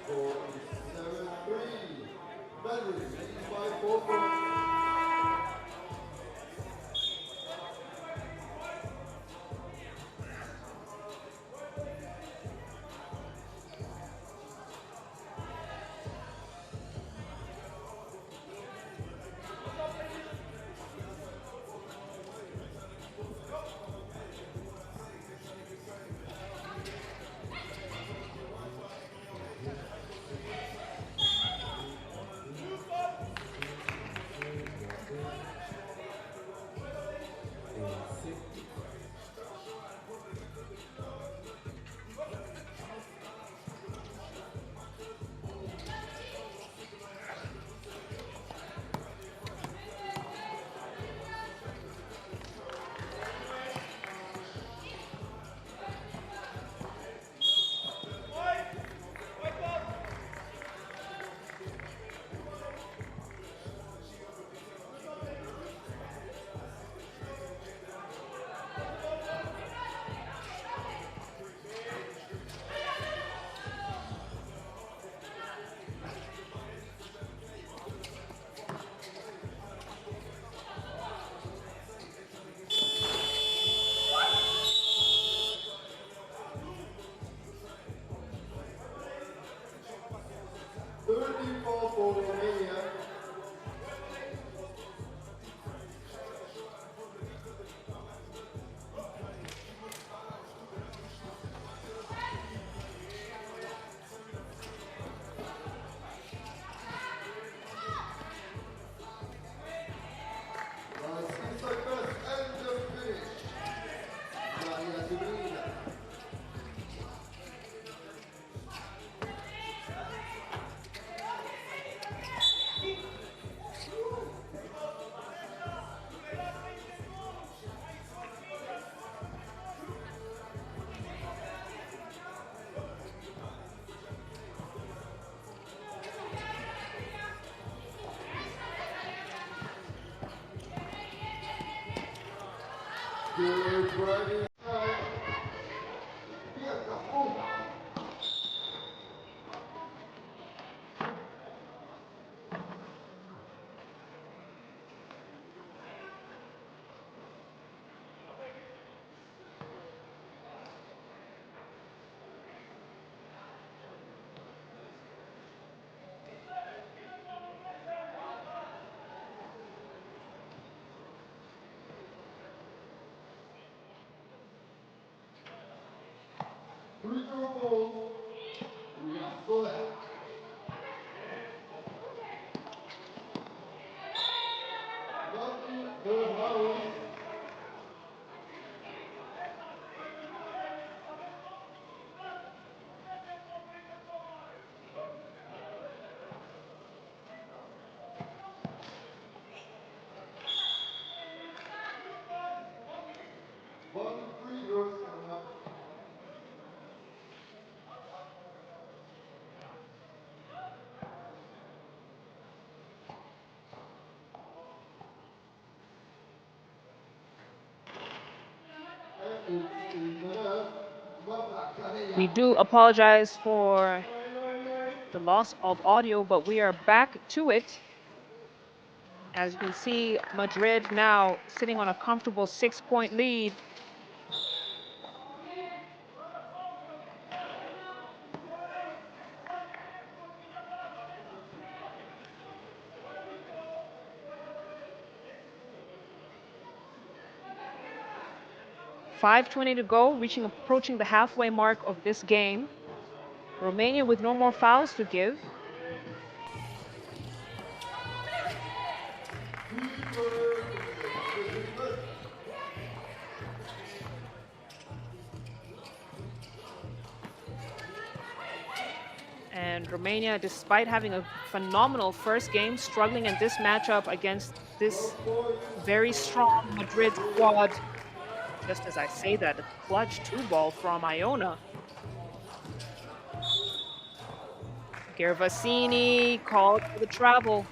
score is 7-3. Madrid leads by 4 points. For Romania. Good driving. free throw ball. We have to go ahead. Lucky the house. Lucky free throws coming up. We do apologize for the loss of audio, but we are back to it. As you can see, Madrid now sitting on a comfortable 6-point lead. .520 to go, approaching the halfway mark of this game. Romania with no more fouls to give. And Romania, despite having a phenomenal first game, struggling in this matchup against this very strong Madrid squad. Just as I say that, a clutch 2-ball from Iona. Gervasini called for the travel,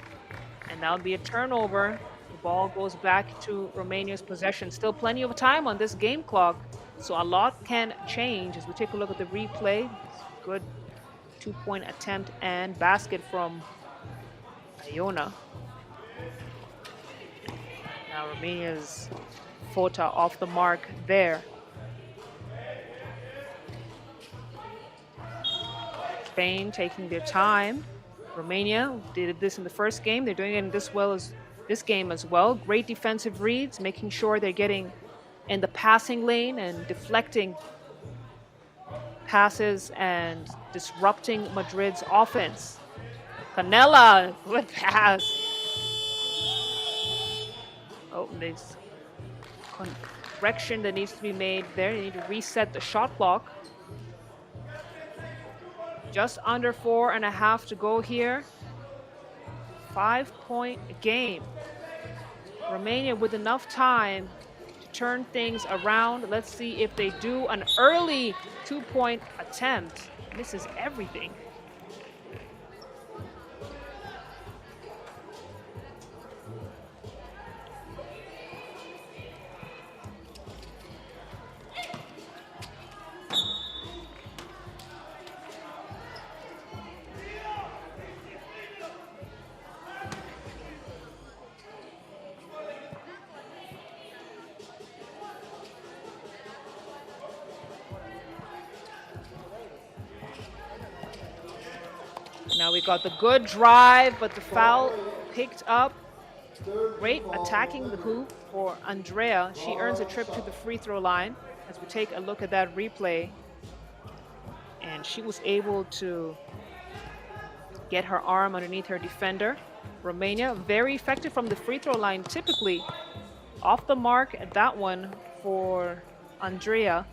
and that'll be a turnover. The ball goes back to Romania's possession. Still plenty of time on this game clock, so a lot can change as we take a look at the replay. Good 2-point attempt and basket from Iona. Now Romania's Fota off the mark there. Spain taking their time. Romania did this in the first game. They're doing it in this game as well. Great defensive reads, making sure they're getting in the passing lane and deflecting passes and disrupting Madrid's offense. Canella, good pass. Oh, there's correction that needs to be made there. They need to reset the shot clock. Just under 4.5 to go here. 5-point game. Romania with enough time to turn things around. Let's see if they do an early 2-point attempt. Misses everything. Now we got the good drive, but the foul picked up. Great attacking the hoop for Andrea. She earns a trip to the free throw line as we take a look at that replay. And she was able to get her arm underneath her defender. Romania, very effective from the free throw line, typically. Off the mark at that one for Andrea.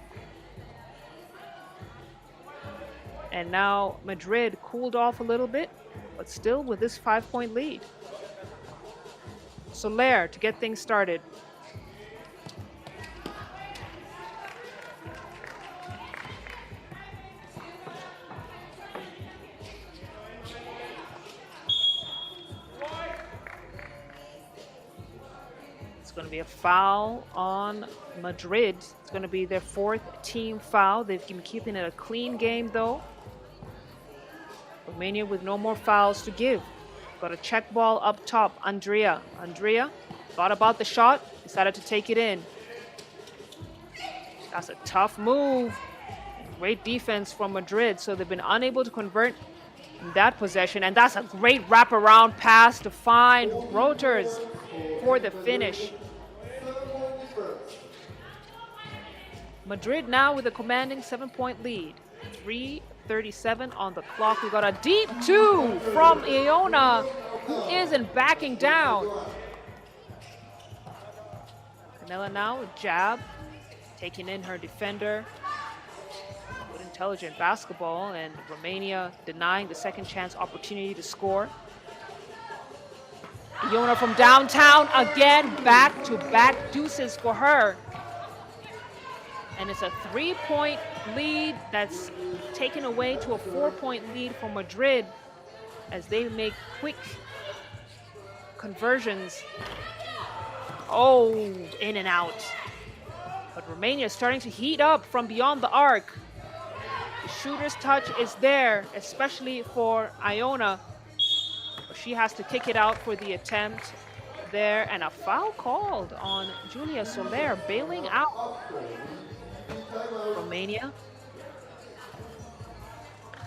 And now Madrid cooled off a little bit, but still with this 5-point lead. Soler to get things started. It's going to be a foul on Madrid. It's going to be their 4th team foul. They've been keeping it a clean game though. Romania with no more fouls to give. Got a check ball up top. Andrea thought about the shot, decided to take it in. That's a tough move. Great defense from Madrid, so they've been unable to convert in that possession. And that's a great wraparound pass to find Roters for the finish. Madrid now with a commanding 7-point lead. 3:37 on the clock. We got a deep two from Iona, who isn't backing down. Canella now, jab, taking in her defender. Good intelligent basketball, and Romania denying the second chance opportunity to score. Iona from downtown again, back-to-back deuces for her. And it's a 3-point lead that's taken away to a 4-point lead for Madrid as they make quick conversions. Oh, in and out. But Romania is starting to heat up from beyond the arc. The shooter's touch is there, especially for Iona. She has to kick it out for the attempt there, and a foul called on Julia Soler, bailing out Romania.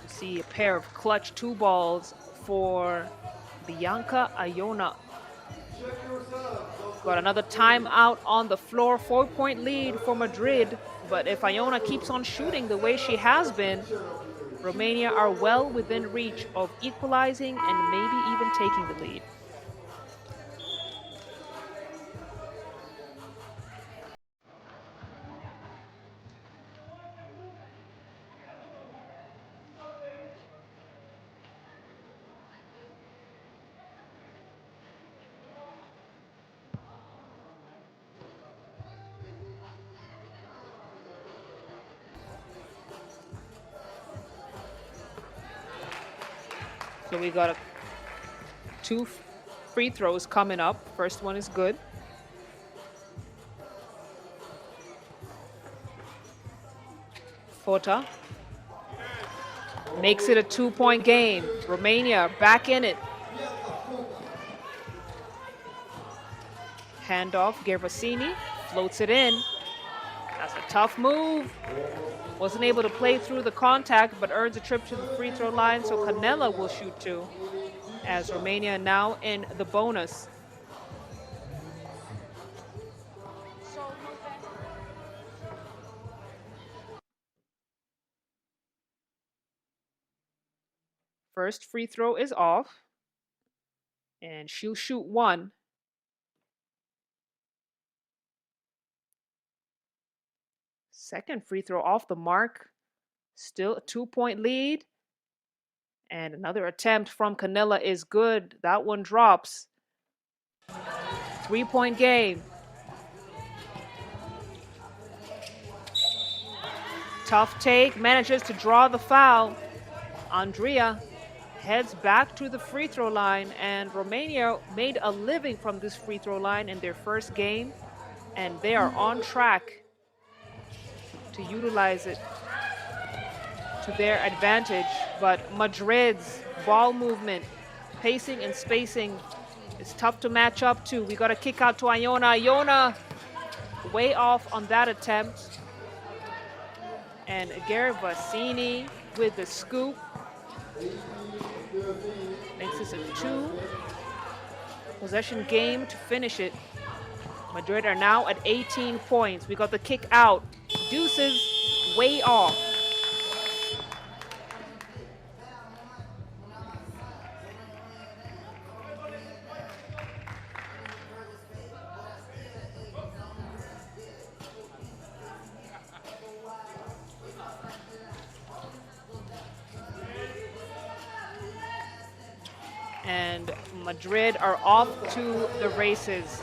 You see a pair of clutch two balls for Bianca Iona. Got another timeout on the floor, 4-point lead for Madrid, but if Iona keeps on shooting the way she has been, Romania are well within reach of equalizing and maybe even taking the lead. So we got two free throws coming up. First one is good. Fota makes it a 2-point game. Romania back in it. Handoff, Gervasini floats it in. That's a tough move. Wasn't able to play through the contact, but earns a trip to the free throw line, so Canella will shoot two, as Romania now in the bonus. First free throw is off, and she'll shoot one. Second free throw off the mark. Still a 2-point lead. And another attempt from Canella is good. That one drops. 3-point game. Tough take. Manages to draw the foul. Andrea heads back to the free throw line. And Romania made a living from this free throw line in their first game. And they are on track to utilize it to their advantage, but Madrid's ball movement, pacing and spacing is tough to match up to. We got a kick out to Iona. Iona way off on that attempt. And Gervasini with the scoop. Makes this a 2-possession game to finish it. Madrid are now at 18 points. We got the kick out. Deuces way off. And Madrid are off to the races.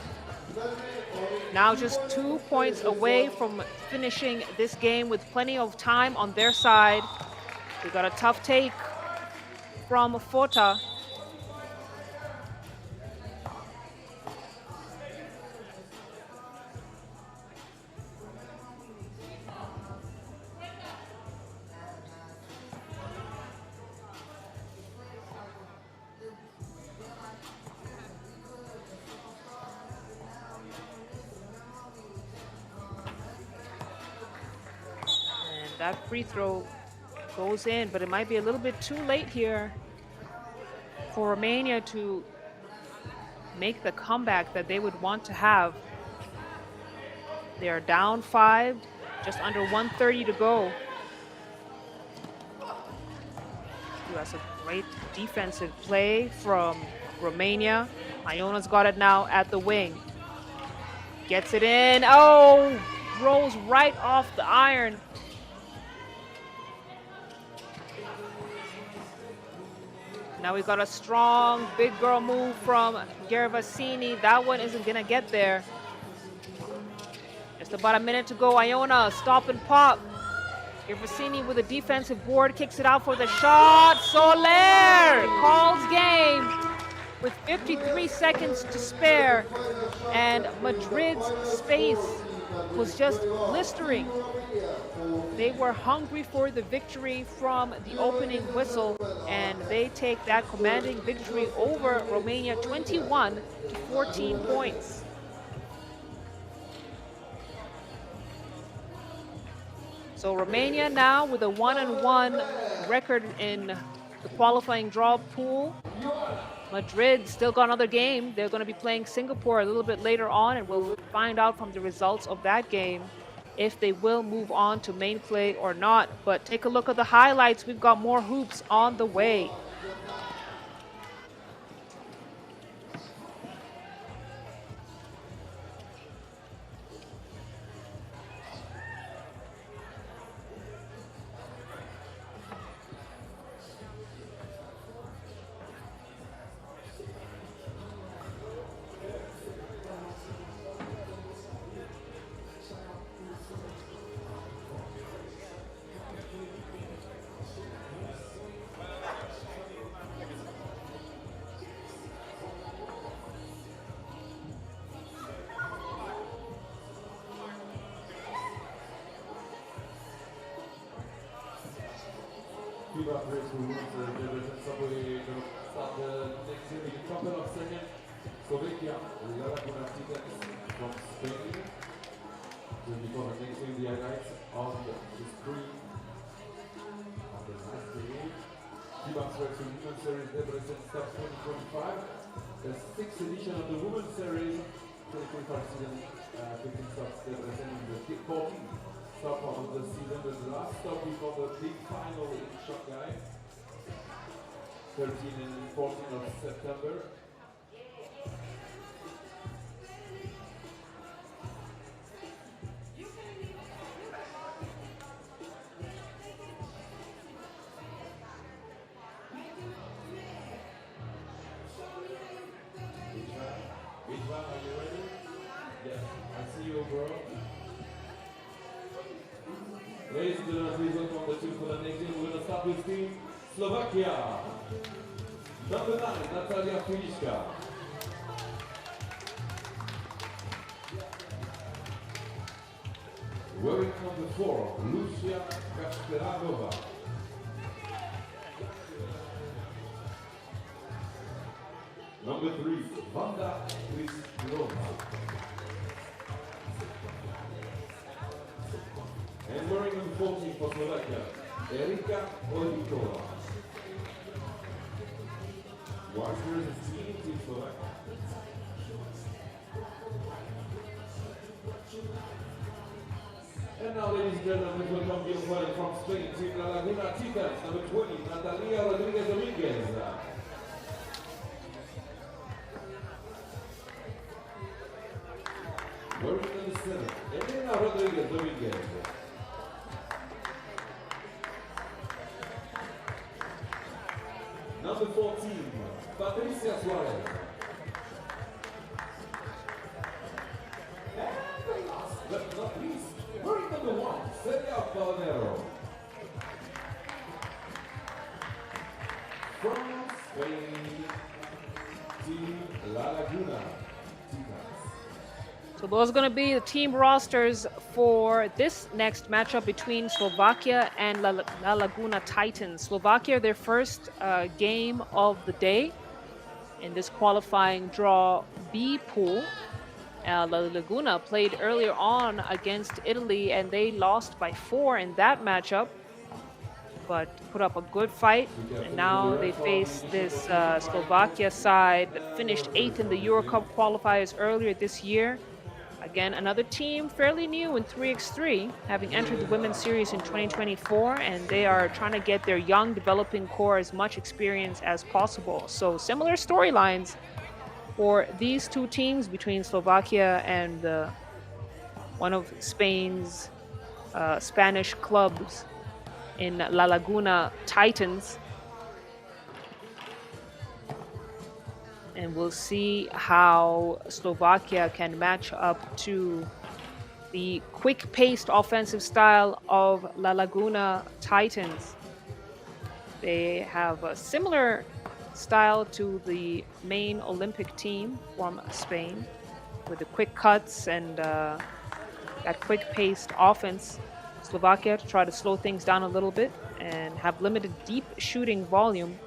Now just 2 points away from finishing this game with plenty of time on their side. We got a tough take from Fota. That free throw goes in, but it might be a little bit too late here for Romania to make the comeback that they would want to have. They are down 5, just under 1:30 to go. That's a great defensive play from Romania. Iona's got it now at the wing. Gets it in. Oh, rolls right off the iron. Now we've got a strong big girl move from Gervasini. That one isn't going to get there. Just about a minute to go. Iona, stop and pop. Gervasini with a defensive board, kicks it out for the shot. Soler calls game with 53 seconds to spare. And Madrid's space was just blistering. They were hungry for the victory from the opening whistle, and they take that commanding victory over Romania, 21 to 14 points. So Romania now with a 1-1 record in the qualifying draw pool. Madrid still got another game. They're going to be playing Singapore a little bit later on, and we'll find out from the results of that game if they will move on to main play or not. But take a look at the highlights. We've got more hoops on the way. FIBA 3x3 Debrecen subway start the next series. Couple of seconds. Slovakia, Laguna from Spain. Just before the next game, the highlights on the screen. On the nice game. FIBA 3x3 Women's Series Debrecen starts 2025. The 6th edition of the Women's Series 2025 season. 15 stops Debrecen in the 14th. Stop of the season, the last stop before the big final in Shanghai, 13 and 14 of September. Ishvan, are you ready? Yes, I see you, bro. Ladies and gentlemen, please welcome the team for the next game. We're going to start with team Slovakia. Number 9, Natalia Filiška. Wearing number 4, Lucia Kashteragova. Number 3, Wanda Kristlova. And wearing number 14 for Slovakia, Erika Olikova. Watchers is team Slovakia. And now, ladies and gentlemen, we welcome the opponent from Spain, Team La Laguna Titans, number 20, Natalia Rodriguez Dominguez. Wearing number 7, Elena Rodriguez Dominguez. Number 14, Patricia Suarez. And last but not least, wearing number 1, Celia Palmero. From Spain, Team La Laguna. So those are going to be the team rosters for this next matchup between Slovakia and La Laguna Titans. Slovakia, their first game of the day in this qualifying draw B pool. La Laguna played earlier on against Italy, and they lost by 4 in that matchup, but put up a good fight. And now they face this Slovakia side that finished 8th in the Euro Cup qualifiers earlier this year. Again, another team fairly new in 3x3, having entered the women's series in 2024, and they are trying to get their young developing core as much experience as possible. So similar storylines for these two teams between Slovakia and one of Spain's Spanish clubs in La Laguna Titans. And we'll see how Slovakia can match up to the quick-paced offensive style of La Laguna Titans. They have a similar style to the main Olympic team from Spain, with the quick cuts and that quick-paced offense. Slovakia to try to slow things down a little bit and have limited deep shooting volume,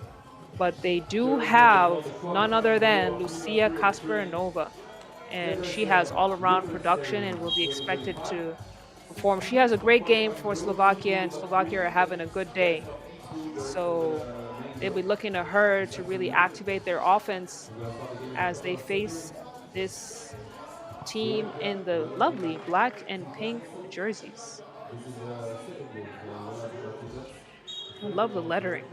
but they do have none other than Lucia Kasparinova, and she has all-around production and will be expected to perform. She has a great game for Slovakia, and Slovakia are having a good day. So they'll be looking to her to really activate their offense as they face this team in the lovely black and pink jerseys. I love the lettering.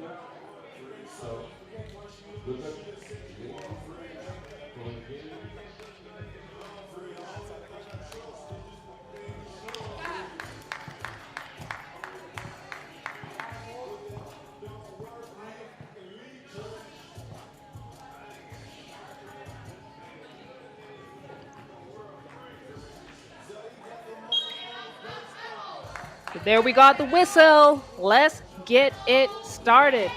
There we got the whistle. Let's get it started.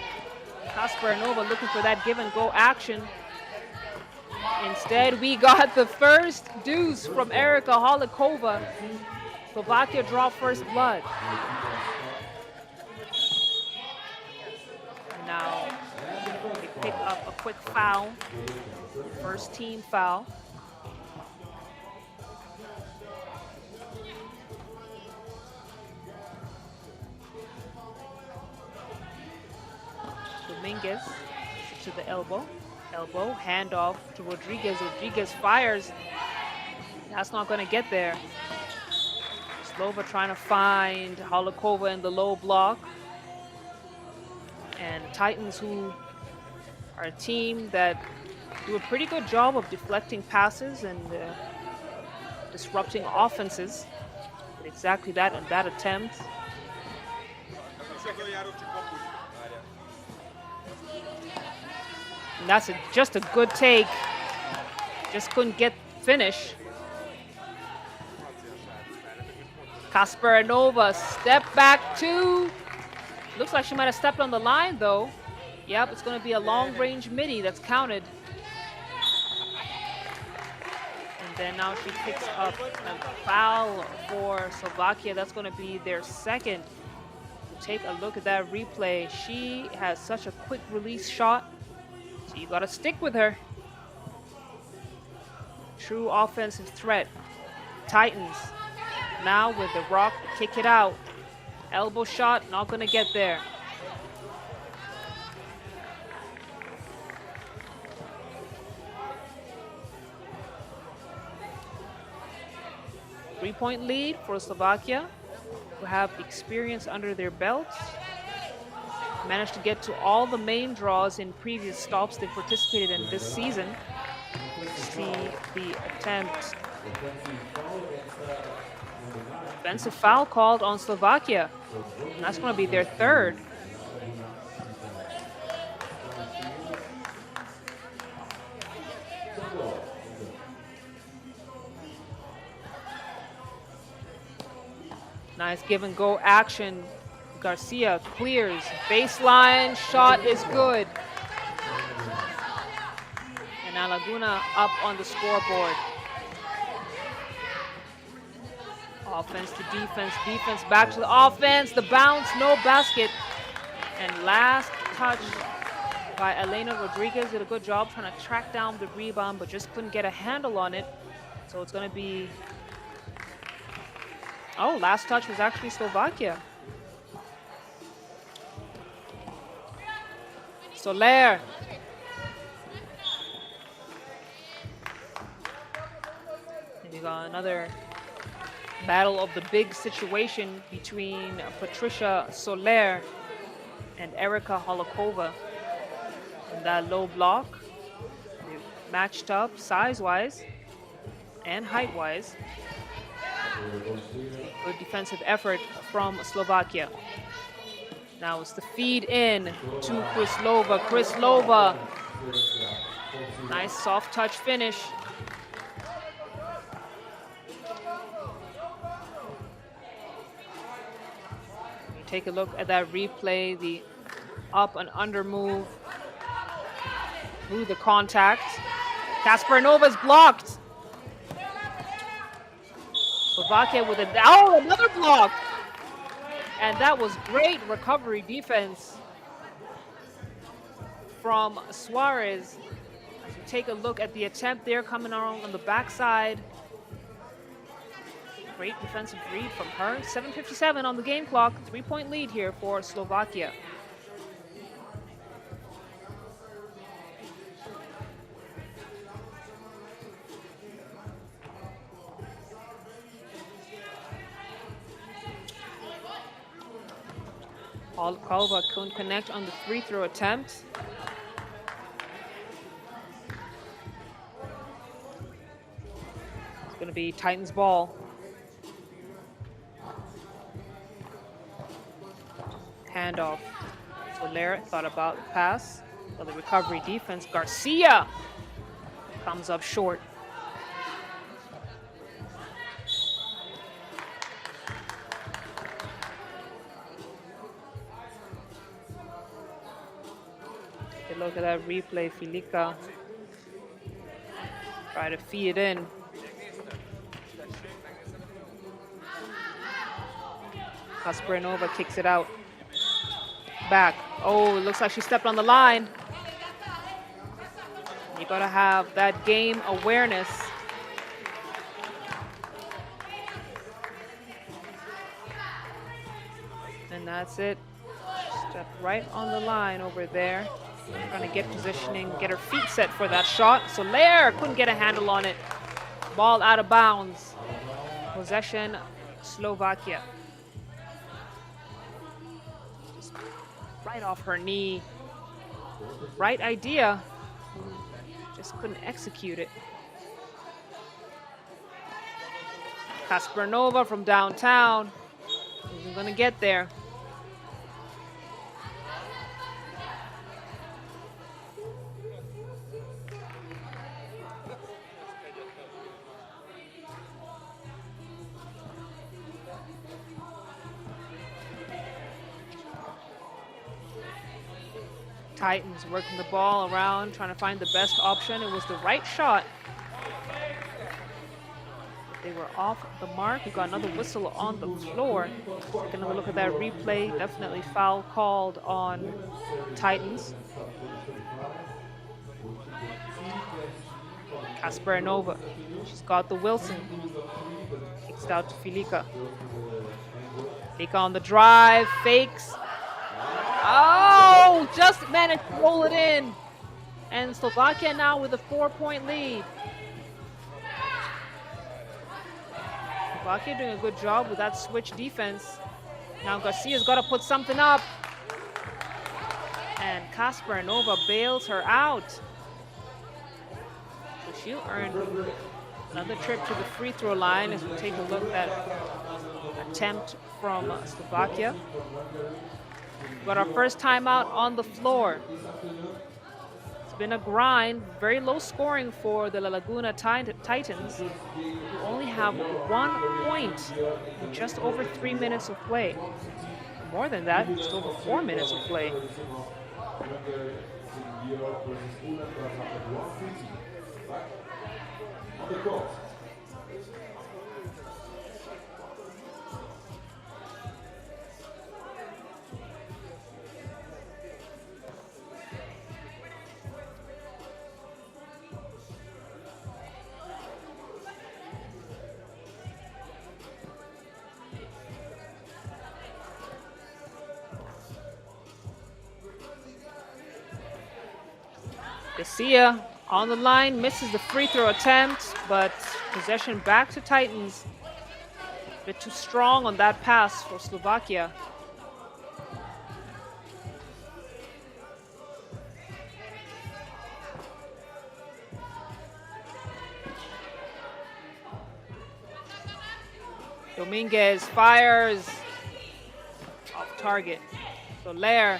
Kasparinova looking for that give and go action. Instead, we got the first deuce from Erika Holikova. Slovakia draw first blood. Now, they pick up a quick foul. First team foul. Dominguez to the elbow, handoff to Rodriguez. Rodriguez fires. That's not going to get there. Slova trying to find Holikova in the low block. And Titans, who are a team that do a pretty good job of deflecting passes and disrupting offenses. Exactly that in that attempt. And that's just a good take. Just couldn't get finish. Kasparinova, step back two. Looks like she might have stepped on the line though. Yep, it's going to be a long-range midi that's counted. And then now she picks up a foul for Slovakia. That's going to be their second. Take a look at that replay. She has such a quick release shot. So you got to stick with her. True offensive threat. Titans now with the rock to kick it out. Elbow shot, not going to get there. Three-point lead for Slovakia, who have experience under their belts. Managed to get to all the main draws in previous stops they've participated in this season. See the attempt. Offensive foul called on Slovakia. And that's going to be their third. Nice give and go action. Garcia clears. Baseline shot is good. And now Laguna up on the scoreboard. Offense to defense, defense back to the offense. The bounce, no basket. And last touch by Elena Rodriguez. Did a good job trying to track down the rebound, but just couldn't get a handle on it. So it's going to be... Oh, last touch was actually Slovakia. Soler. And you got another battle of the big situation between Patricia Soler and Erika Holakova. In that low block, they matched up size-wise and height-wise. Good defensive effort from Slovakia. Now it's the feed in to Kryslova. Kryslova, nice soft touch finish. Take a look at that replay, the up and under move through the contact. Kasparinova's blocked. Slovakia with another block. And that was great recovery defense from Suarez. As we take a look at the attempt there coming around on the backside. Great defensive read from her. 7:57 on the game clock. 3-point lead here for Slovakia. Holakova couldn't connect on the free throw attempt. It's going to be Titans ball. Handoff. Soler thought about the pass. But the recovery defense. Garcia comes up short. Take a look at that replay. Filica try to feed it in. Kasparinova kicks it out. Back. Oh, it looks like she stepped on the line. You gotta have that game awareness. And that's it. Step right on the line over there. Trying to get positioning, get her feet set for that shot. Soler couldn't get a handle on it. Ball out of bounds. Possession, Slovakia. Right off her knee. Right idea. Just couldn't execute it. Kasparinova from downtown. Isn't gonna get there. Titans working the ball around, trying to find the best option. It was the right shot. They were off the mark. We got another whistle on the floor. Take another look at that replay. Definitely foul called on Titans. Kasparinova. She's got the Wilson. Kicks it out to Filica. Filica on the drive, fakes. Oh, just managed to roll it in. And Slovakia now with a 4-point lead. Slovakia doing a good job with that switch defense. Now Garcia's got to put something up. And Kasparinova bails her out. So she'll earn another trip to the free throw line as we take a look at attempt from Slovakia. Got our first timeout on the floor. It's been a grind, very low scoring for the Laguna Titans, who only have 1 point in just over 3 minutes of play. More than that, just over 4 minutes of play. Garcia on the line, misses the free throw attempt, but Possession back to Titans. A bit too strong on that pass for Slovakia. Dominguez fires off target. Soler,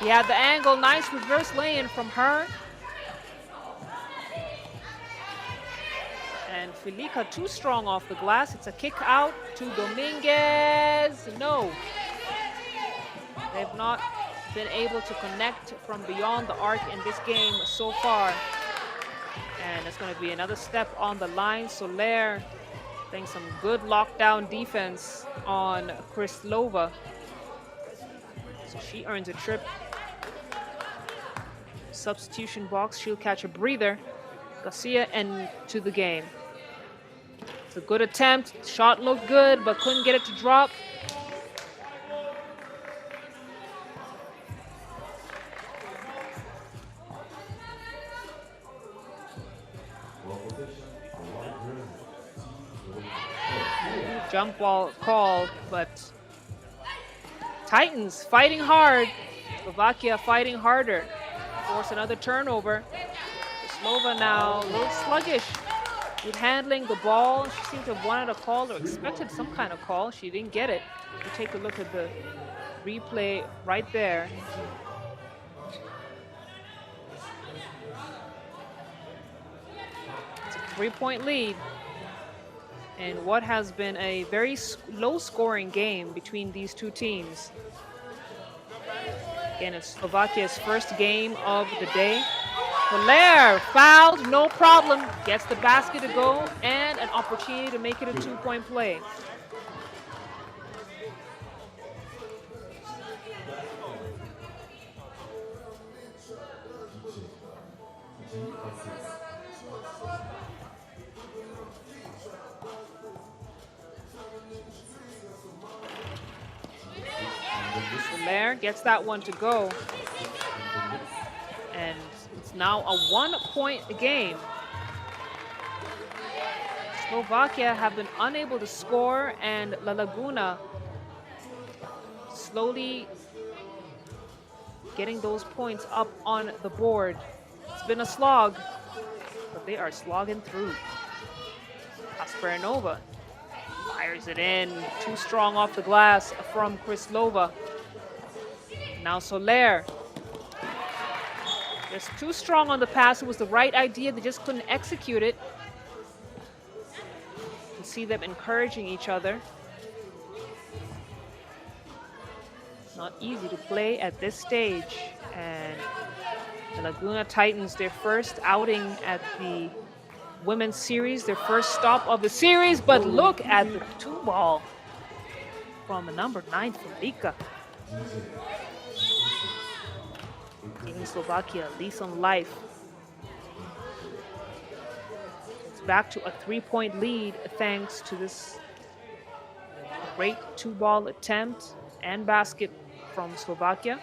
he had the angle. Nice reverse lay-in from her. And Felica too strong off the glass. It's a kick out to Dominguez. No. They've not been able to connect from beyond the arc in this game so far. And it's going to be another step on the line. Soler playing some good lockdown defense on Kryslova. So she earns a trip. Substitution box, she'll catch a breather. Garcia into the game. It's a good attempt. Shot looked good, but couldn't get it to drop. Jump ball call, but Titans fighting hard. Slovakia fighting harder. Force another turnover. Slova now a little sluggish with handling the ball. She seemed to have wanted a call or expected some kind of call. She didn't get it. You take a look at the replay right there. It's a 3-point lead. And what has been a very low-scoring game between these two teams. Again, it's Slovakia's first game of the day. Soler fouled, no problem. Gets the basket to go and an opportunity to make it a 2-point play. Soler gets that one to go. And it's now a 1-point game. Slovakia have been unable to score, and La Laguna slowly getting those points up on the board. It's been a slog, but they are slogging through. Asperanova fires it in, too strong off the glass from Kryslova. Now Soler. Just too strong on the pass. It was the right idea. They just couldn't execute it. You can see them encouraging each other. Not easy to play at this stage. And the Laguna Titans, their first outing at the women's series, their first stop of the series. But look at the 2-ball from the number 9, Felica. Giving Slovakia a lease on life. It's back to a 3-point lead thanks to this great 2-ball attempt and basket from Slovakia,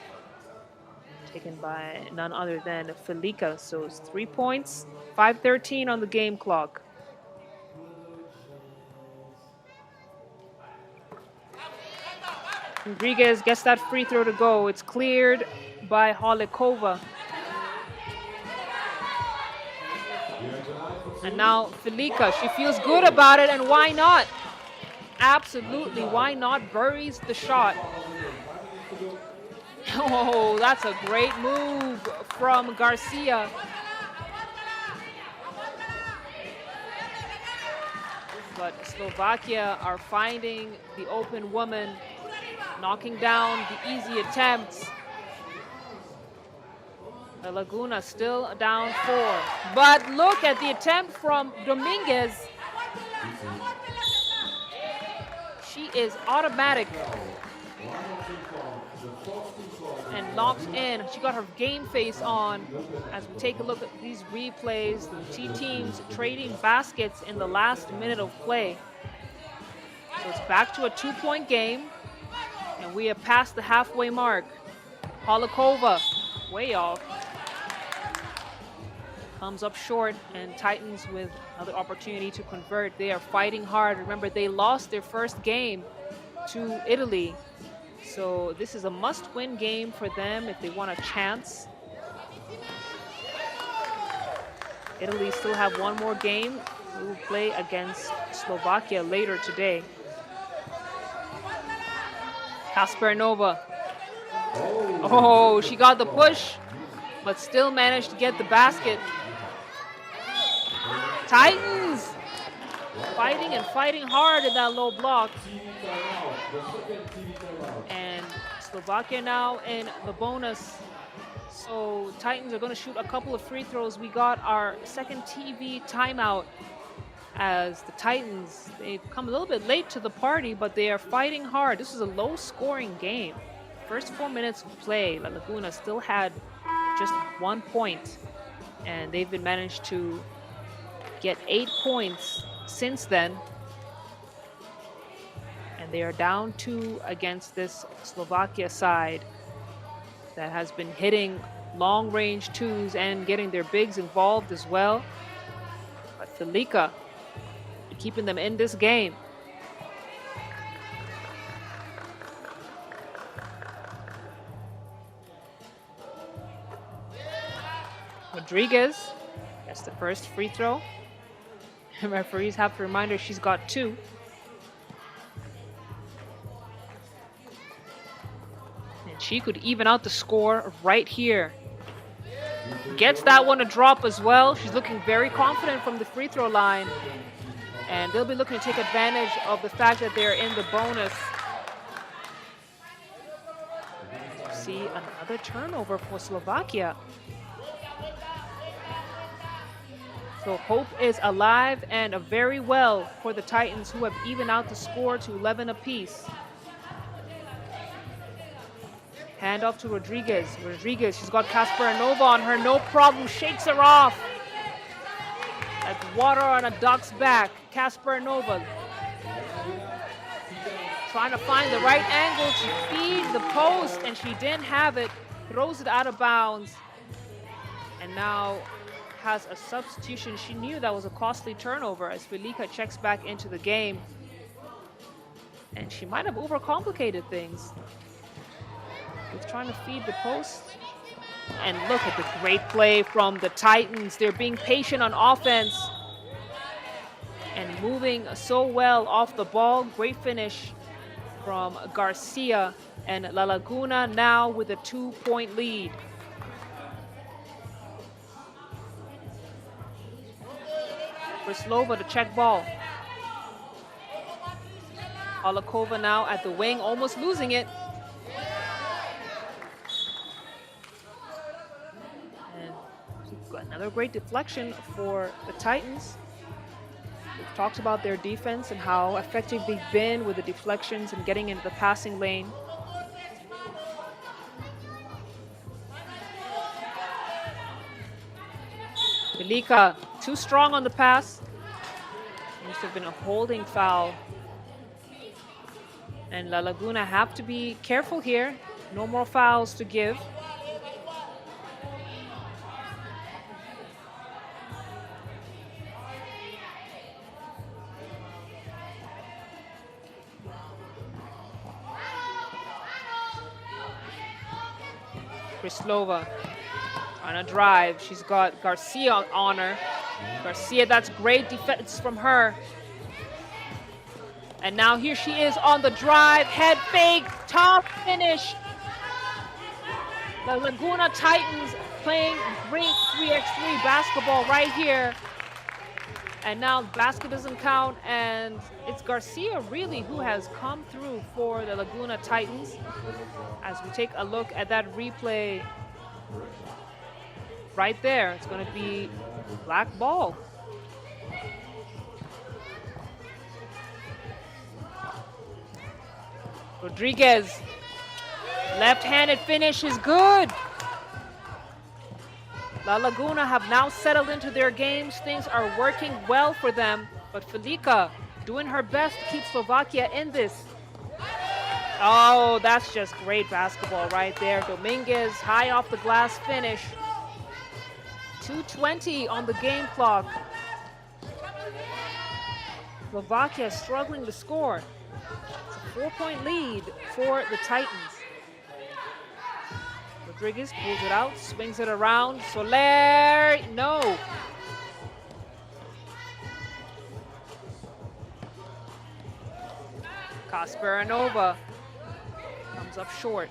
taken by none other than Felica. So it's 3 points, 5:13 on the game clock. Rodriguez gets that free throw to go. It's cleared by Holikova. And now Felica, she feels good about it, and why not? Absolutely, why not? Buries the shot. Oh, that's a great move from Garcia. But Slovakia are finding the open woman, knocking down the easy attempts. The Laguna still down 4. But look at the attempt from Dominguez. She is automatic and locked in. She got her game face on. As we take a look at these replays, the two teams trading baskets in the last minute of play. So it's back to a 2-point game, and we have passed the halfway mark. Holikova, way off. comes up short, and Titans with another opportunity to convert. They are fighting hard. Remember, they lost their first game to Italy. So this is a must-win game for them if they want a chance. Italy still have one more game. They will play against Slovakia later today. Kasparnova. Oh, she got the push, but still managed to get the basket. Titans fighting and fighting hard in that low block. And Slovakia now in the bonus. So Titans are going to shoot a couple of free throws. We got our second TV timeout as the Titans, they've come a little bit late to the party, but they are fighting hard. This is a low-scoring game. First 4 minutes of play, La Laguna still had just 1 point, and they've been managed to get 8 points since then. And they are down 2 against this Slovakia side that has been hitting long-range twos and getting their bigs involved as well. But Felica keeping them in this game. Rodriguez gets the first free throw. Referees have to remind her she's got 2. And she could even out the score right here. Gets that one to drop as well. She's looking very confident from the free throw line. And they'll be looking to take advantage of the fact that they're in the bonus. See another turnover for Slovakia. So hope is alive and very well for the Titans, who have evened out the score to 11 apiece. Hand off to Rodriguez. Rodriguez, she's got Kasparnova on her, no problem, shakes her off. Like water on a duck's back. Kasparnova trying to find the right angle to feed the post, and she didn't have it. Throws it out of bounds, and now has a substitution. She knew that was a costly turnover as Felica checks back into the game, and she might have overcomplicated things with trying to feed the post. And look at the great play from the Titans. They're being patient on offense and moving so well off the ball. Great finish from Garcia, and La Laguna now with a 2-point lead. Krislova to check ball. Olakova now at the wing, almost losing it. Another great deflection for the Titans. We've talked about their defense and how effective they've been with the deflections and getting into the passing lane. Felica, too strong on the pass. Must have been a holding foul. And La Laguna have to be careful here. No more fouls to give. Krislova on a drive. She's got Garcia on her. Garcia, that's great defense from her. And now here she is on the drive. Head fake, top finish. The Laguna Titans playing great 3x3 basketball right here. And now basket doesn't count, and it's Garcia really who has come through for the Laguna Titans. As we take a look at that replay right there, it's going to be black ball. Rodriguez, left-handed finish is good. La Laguna have now settled into their games. Things are working well for them, but Felica doing her best to keep Slovakia in this. Oh, that's just great basketball right there. Dominguez, high off the glass finish 2:20 on the game clock. Slovakia struggling to score. It's a 4-point lead for the Titans. Rodriguez pulls it out, swings it around. Soler, no. Kasparinova comes up short.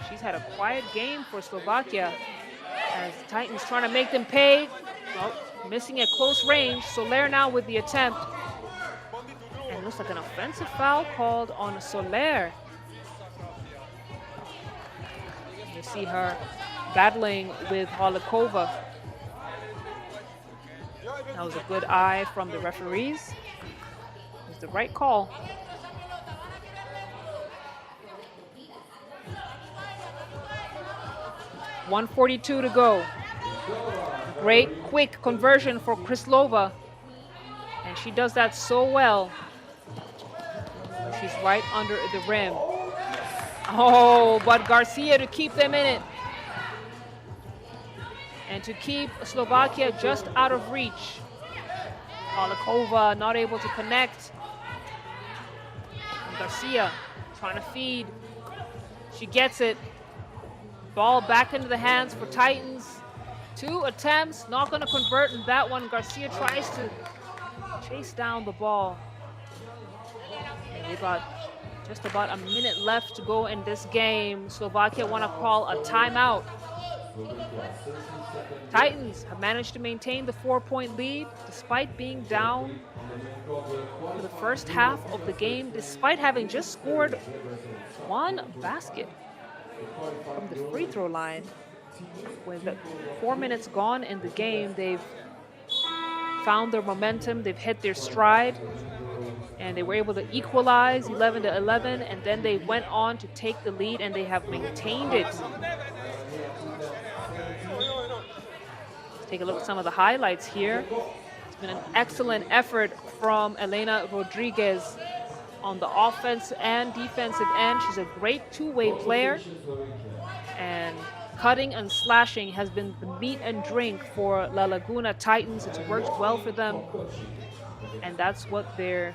She's had a quiet game for Slovakia as the Titans trying to make them pay. Well, missing at close range. Soler now with the attempt. And it looks like an offensive foul called on Soler. You see her battling with Holikova. That was a good eye from the referees. It was the right call. .142 to go. Great quick conversion for Kryslova. And she does that so well. She's right under the rim. Oh, but Garcia to keep them in it. And to keep Slovakia just out of reach. Holikova not able to connect. And Garcia trying to feed. She gets it. Ball back into the hands for Titans. 2 attempts, not going to convert in that one. Garcia tries to chase down the ball. And we got just about a minute left to go in this game. Slovakia want to call a timeout. Titans have managed to maintain the 4-point lead despite being down for the first half of the game, despite having just scored 1 basket from the free throw line. With 4 minutes gone in the game, they've found their momentum, they've hit their stride, and they were able to equalize 11-11, and then they went on to take the lead, and they have maintained it. Let's take a look at some of the highlights here. It's been an excellent effort from Elena Rodriguez on the offense and defensive end. She's a great two-way player, and cutting and slashing has been the meat and drink for La Laguna Titans. It's worked well for them, and that's what they're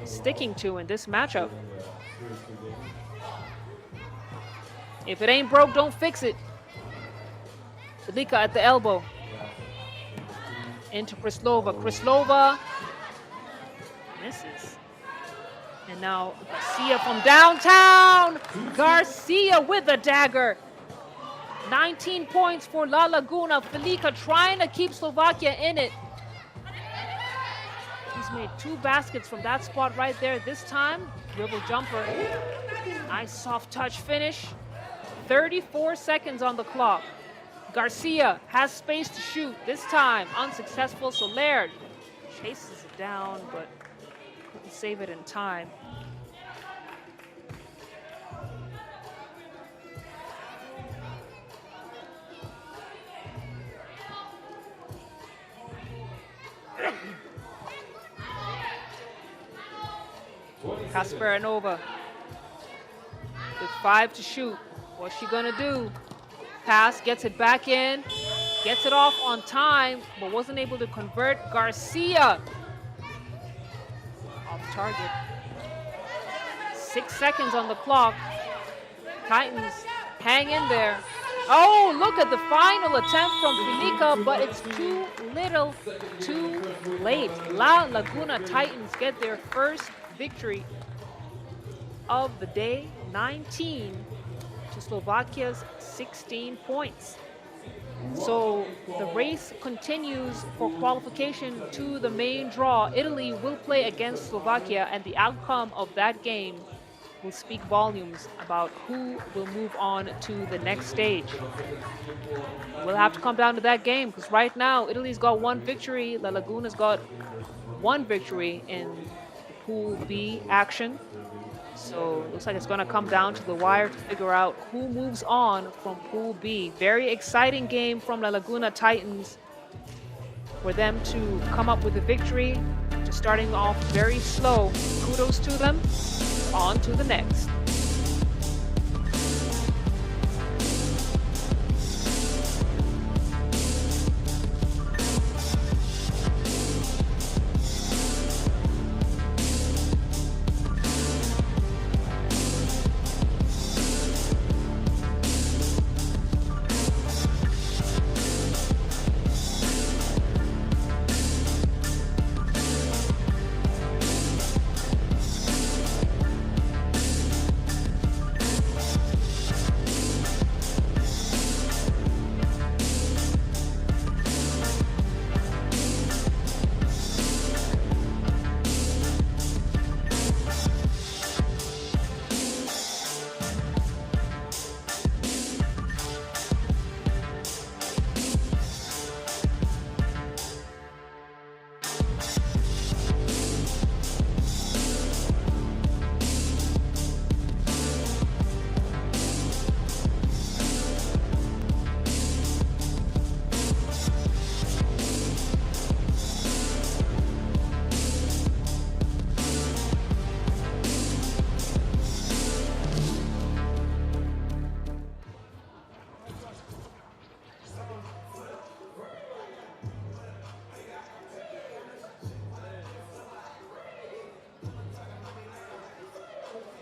sticking to in this matchup. If it ain't broke, don't fix it. Felica at the elbow. Into Kryslova. Kryslova misses. And now Garcia from downtown. Garcia with a dagger. 19 points for La Laguna. Felica trying to keep Slovakia in it. He's made 2 baskets from that spot right there. This time, dribble jumper. Nice soft touch finish. 34 seconds on the clock. Garcia has space to shoot. This time, unsuccessful. Soler chases it down, but couldn't save it in time. Kasparinova with 5 to shoot. What's she gonna do? Pass, gets it back in, gets it off on time, but wasn't able to convert. Garcia off target. 6 seconds on the clock. Titans hang in there. Oh, look at the final attempt from Felica, but it's too little, too late. La Laguna Titans get their first victory of the day, 19 to Slovakia's 16 points. So the race continues for qualification to the main draw. Italy will play against Slovakia, and the outcome of that game will speak volumes about who will move on to the next stage. We'll have to come down to that game, because right now Italy's got 1 victory, La Laguna's got 1 victory in Pool B action. So it looks like it's going to come down to the wire to figure out who moves on from Pool B. Very exciting game from La Laguna Titans for them to come up with a victory. Just starting off very slow. Kudos to them. On to the next.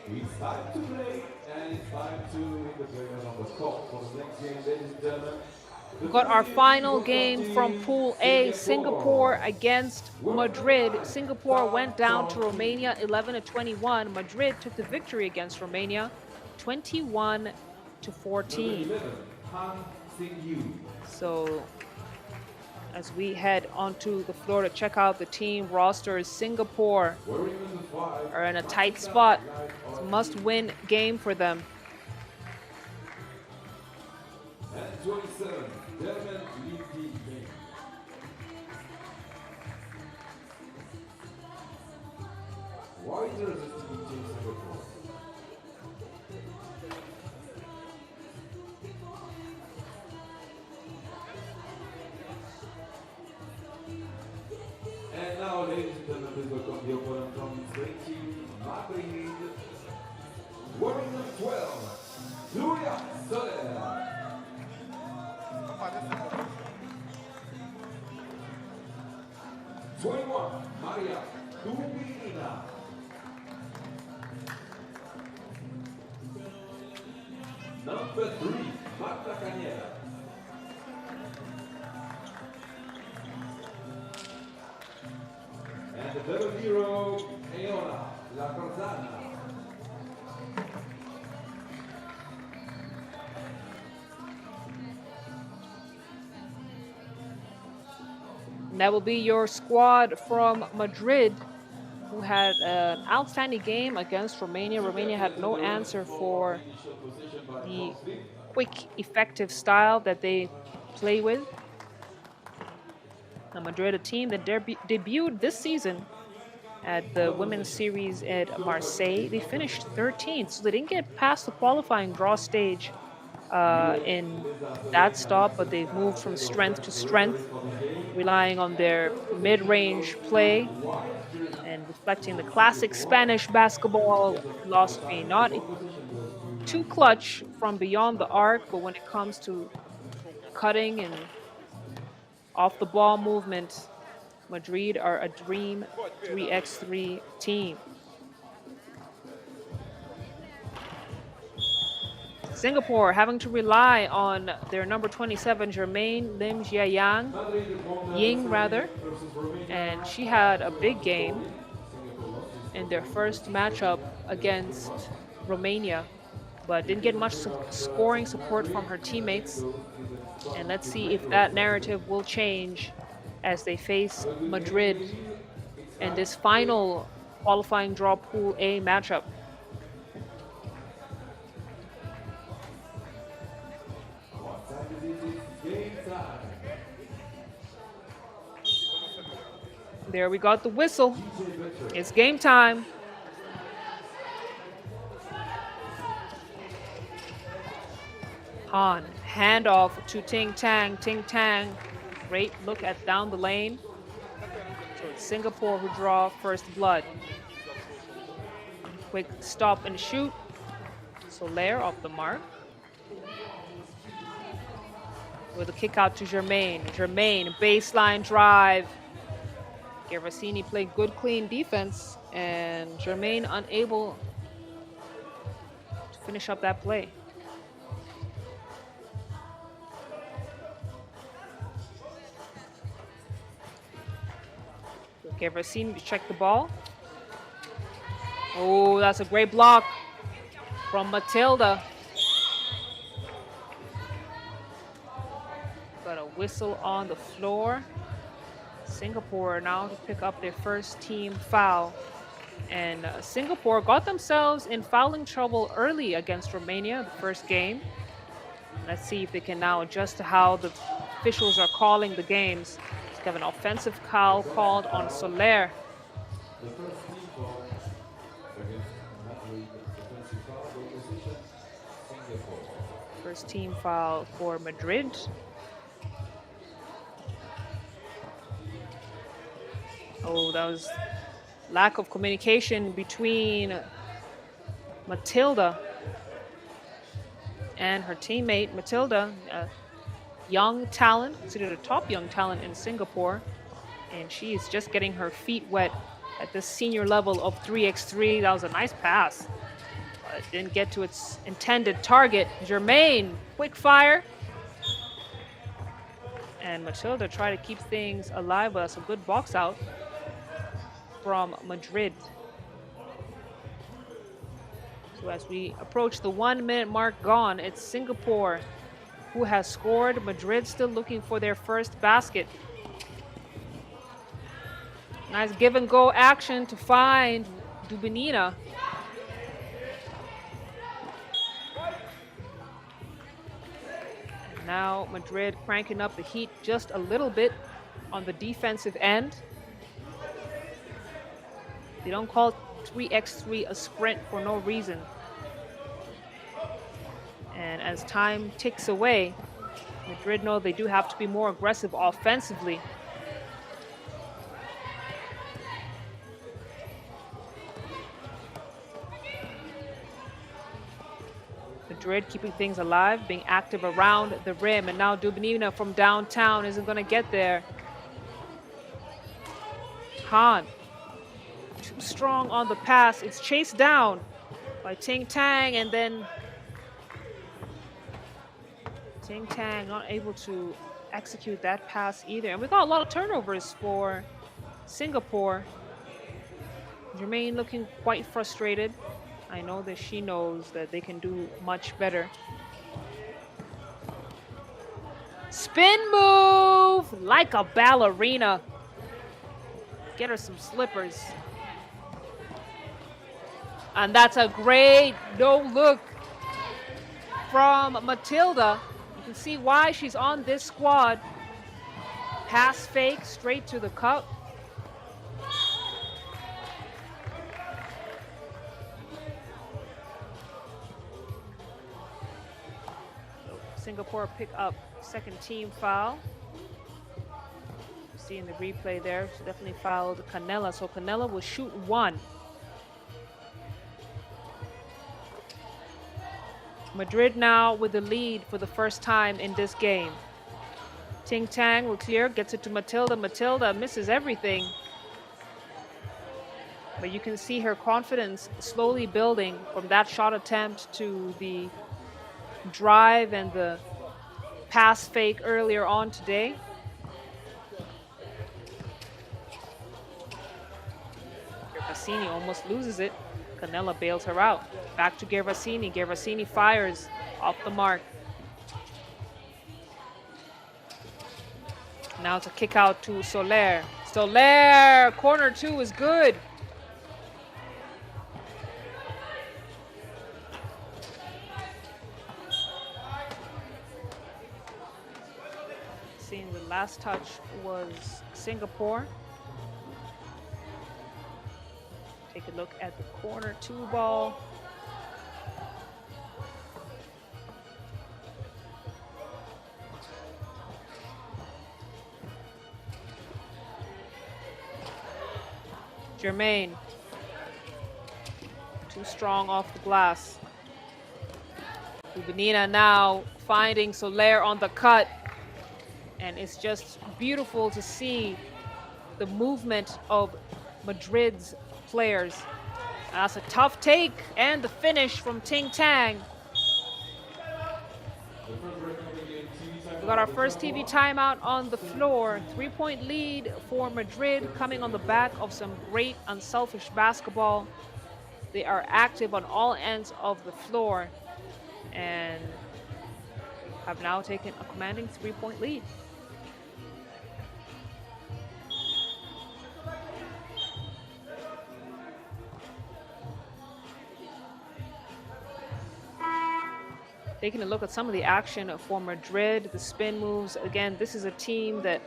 It's time to play, and it's time to hit the players on the court for the next game, ladies and gentlemen. We got our final game from Pool A, Singapore against Madrid. Singapore went down to Romania 11-21. Madrid took the victory against Romania 21-14. So as we head onto the floor to check out the team rosters, Singapore are in a tight spot. It's a must-win game for them. And 27, Debrecen lead the game. Why does this team team Singapore? And now, ladies and gentlemen, please welcome the opponent from Spain team, Madrid, wearing number 12, Julia Soler. 21, Maria Dubina. Number 3, Marta Cañera. And the double zero, Eona La Corzana. And that will be your squad from Madrid, who had an outstanding game against Romania. Romania had no answer for the quick, effective style that they play with. Now, Madrid, a team that debuted this season at the Women's Series at Marseille. They finished 13th, so they didn't get past the qualifying draw stage in that stop, but they've moved from strength to strength, relying on their mid-range play and reflecting the classic Spanish basketball philosophy. Not too clutch from beyond the arc, but when it comes to cutting and off-the-ball movement, Madrid are a dream 3x3 team. Singapore having to rely on their number 27, Jermaine Lim Jiayang, Ying rather, and she had a big game in their first matchup against Romania, but didn't get much scoring support from her teammates. And let's see if that narrative will change as they face Madrid in this final qualifying draw Pool A matchup. There we got the whistle. It's game time. Han, handoff to Ting Tang. Ting Tang, great look at down the lane. So it's Singapore who draw first blood. Quick stop and shoot. Soler off the mark. With a kick out to Jermaine. Jermaine, baseline drive. Gervasini played good, clean defense, and Jermaine unable to finish up that play. Gervasini to check the ball. Oh, that's a great block from Matilda. Got a whistle on the floor. Singapore now to pick up their first team foul. And Singapore got themselves in fouling trouble early against Romania, the first game. Let's see if they can now adjust to how the officials are calling the games. Let's have an offensive foul called on Soler. First team foul for Madrid. Oh, that was lack of communication between Matilda and her teammate. Matilda, a young talent, considered a top young talent in Singapore, and she is just getting her feet wet at the senior level of 3x3. That was a nice pass It didn't get to its intended target. Germain, quick fire. And Matilda tried to keep things alive, but that's a good box out from Madrid. So as we approach the 1 minute mark gone, it's Singapore who has scored. Madrid still looking for their first basket. Nice give and go action to find Dubinina. Now Madrid cranking up the heat just a little bit on the defensive end. They don't call 3x3 a sprint for no reason. And as time ticks away, Madrid know they do have to be more aggressive offensively. Madrid keeping things alive, being active around the rim, and now Dubinina from downtown isn't going to get there. Han, too strong on the pass. It's chased down by Ting Tang, and then Ting Tang not able to execute that pass either. And we got a lot of turnovers for Singapore. Germain looking quite frustrated. I know that she knows that they can do much better. Spin move like a ballerina. Get her some slippers. And that's a great no look from Matilda. You can see why she's on this squad. Pass fake straight to the cup. Singapore pick up second team foul. See in the replay there, she definitely fouled Canella. So Canella will shoot one. Madrid now with the lead for the first time in this game. Ting Tang will clear, gets it to Matilda. Matilda misses everything. But you can see her confidence slowly building from that shot attempt to the drive and the pass fake earlier on today. Gervasini almost loses it. Canella bails her out. Back to Gervasini. Gervasini fires off the mark. Now it's a kick out to Soler. Soler, corner two is good. Seeing the last touch was Singapore. Take a look at the corner two ball. Germain. Too strong off the glass. Dubinina now finding Soler on the cut. And it's just beautiful to see the movement of Madrid's players. That's a tough take, and the finish from Ting Tang. We got our first TV timeout on the floor. 3-point lead for Madrid, coming on the back of some great unselfish basketball. They are active on all ends of the floor and have now taken a commanding 3-point lead. Taking a look at some of the action for Madrid, the spin moves. Again, this is a team that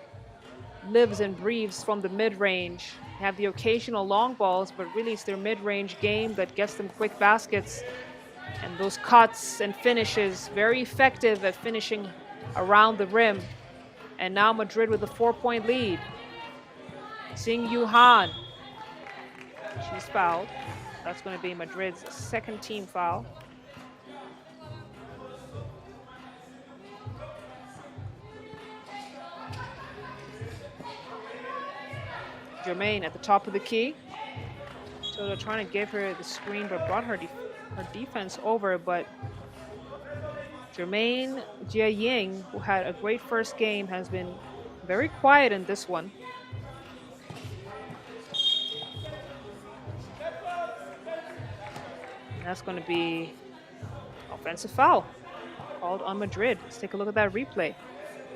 lives and breathes from the mid-range. They have the occasional long balls, but really it's their mid-range game that gets them quick baskets. And those cuts and finishes, very effective at finishing around the rim. And now Madrid with a 4-point lead. Xing Yu Han. She's fouled. That's going to be Madrid's second team foul. Germain at the top of the key to So they're trying to give her the screen, but brought her defense over. But Jermaine Jia Ying, who had a great first game, has been very quiet in this one. And that's going to be offensive foul called on Madrid. Let's take a look at that replay.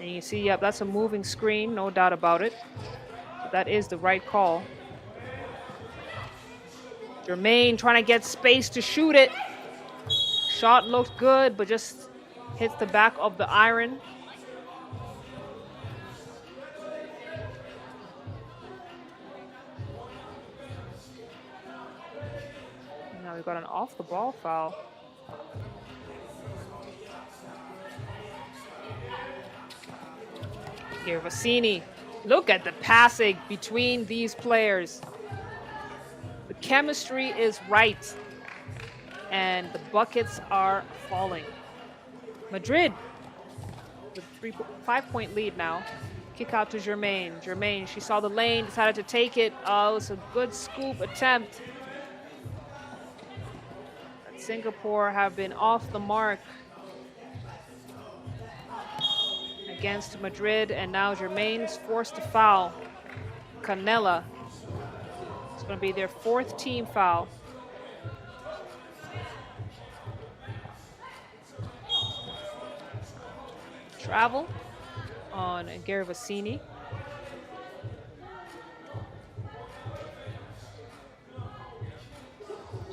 And you see, yep, that's a moving screen, no doubt about it. But that is the right call. Jermaine trying to get space to shoot it. Shot looked good, but just hits the back of the iron. Now we got an off the ball foul. Here, Vassini. Look at the passing between these players. The chemistry is right, and the buckets are falling. Madrid with 5-point lead now. Kick out to Jermaine. Jermaine, she saw the lane, decided to take it. Oh, it was a good scoop attempt. But Singapore have been off the mark against Madrid, and now Jermaine's forced to foul Canella. It's going to be their 4th team foul. Travel on Gary Vassini.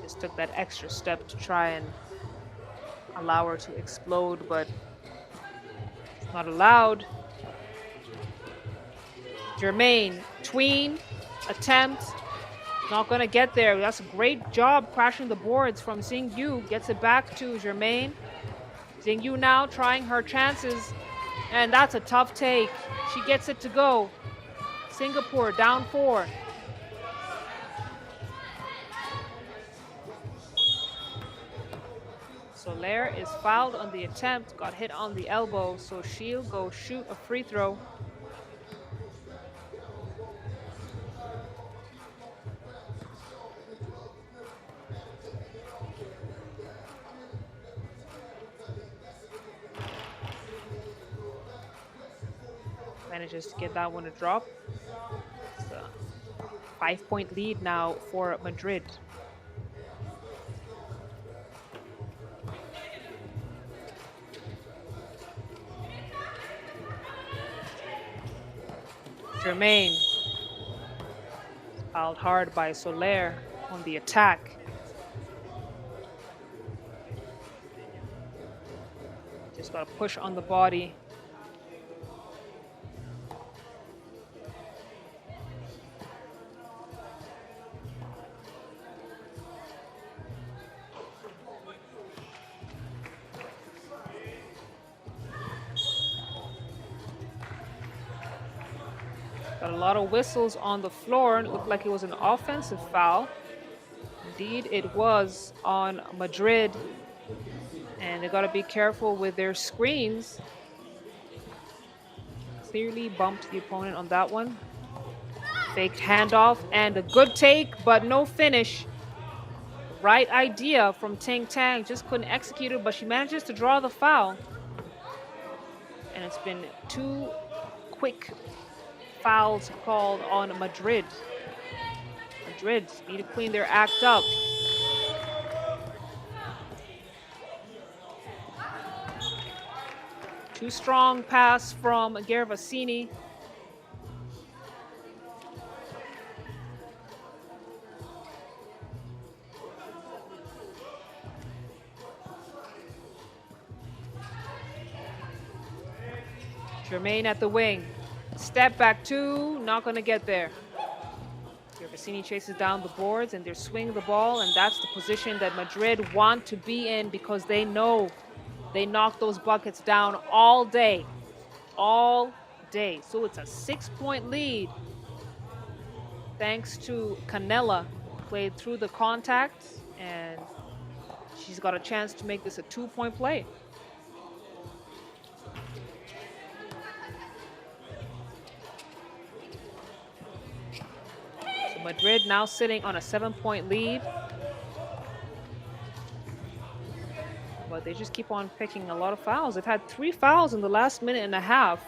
Just took that extra step to try and allow her to explode, but it's not allowed. Jermaine, tween, attempt, not gonna get there. That's a great job crashing the boards from Xingyu. Gets it back to Jermaine. Xingyu now trying her chances, and that's a tough take. She gets it to go. Singapore down 4. Soler is fouled on the attempt, got hit on the elbow, so she'll go shoot a free throw. Manages to get that one to drop. It's a 5-point lead now for Madrid. Jermaine fouled hard by Soler on the attack. Just got a push on the body. Got a lot of whistles on the floor. It looked like it was an offensive foul. Indeed, it was on Madrid. And they got to be careful with their screens. Clearly bumped the opponent on that one. Faked handoff and a good take, but no finish. Right idea from Ting Tang, just couldn't execute it, but she manages to draw the foul. And it's been 2 quick fouls called on Madrid. Madrid need to clean their act up. Too strong pass from Gary Vassini. Jermaine at the wing. Step back 2, not going to get there. Vassini chases down the boards, and they're swinging the ball, and that's the position that Madrid want to be in because they know they knock those buckets down all day. All day. So it's a 6-point lead thanks to Canella. Played through the contact, and she's got a chance to make this a 2-point play. Madrid now sitting on a 7-point lead. But they just keep on picking a lot of fouls. They've had 3 fouls in the last minute and a half.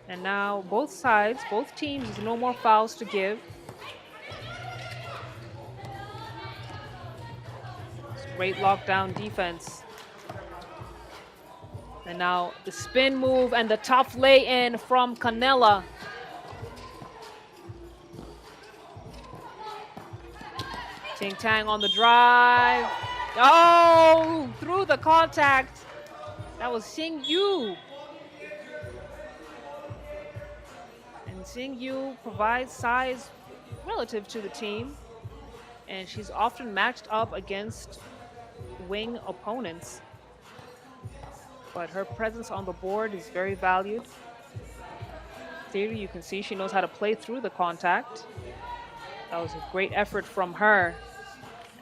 And now both sides, both teams, there's no more fouls to give. It's great lockdown defense. And now the spin move and the tough lay-in from Canella. Ting Tang on the drive. Oh, through the contact. That was Xing Yu. And Xing Yu provides size relative to the team. And she's often matched up against wing opponents. But her presence on the board is very valued. Clearly, you can see she knows how to play through the contact. That was a great effort from her.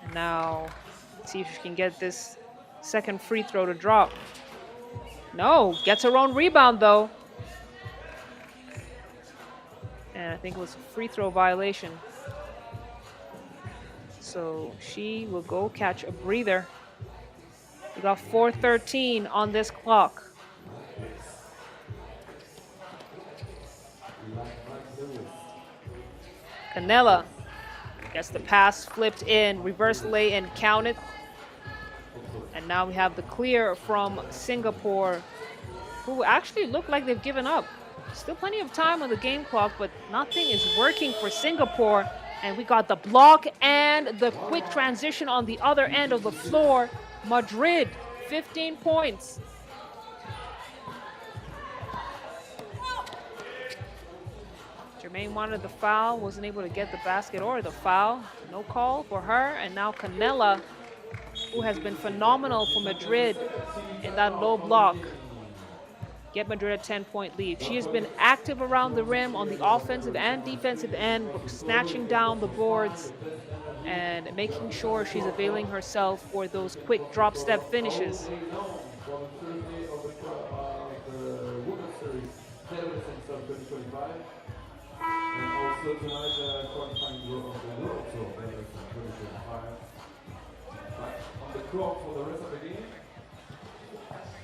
And now, let's see if she can get this second free throw to drop. No, gets her own rebound though. And I think it was a free throw violation. So she will go catch a breather. We got 4:13 on this clock. Canella gets the pass flipped in, reverse lay in, counted. And now we have the clear from Singapore, who actually look like they've given up. Still plenty of time on the game clock, but nothing is working for Singapore. And we got the block and the quick transition on the other end of the floor. Madrid, 15 points. Jermaine wanted the foul, wasn't able to get the basket or the foul. No call for her. And now Canella, who has been phenomenal for Madrid in that low block, get Madrid a 10-point lead. She has been active around the rim on the offensive and defensive end, snatching down the boards and making sure she's availing herself for those quick drop step finishes. And also tonight, qualifying group of the Euro Tour, Debrecen 2025. But on the clock for the rest of the game,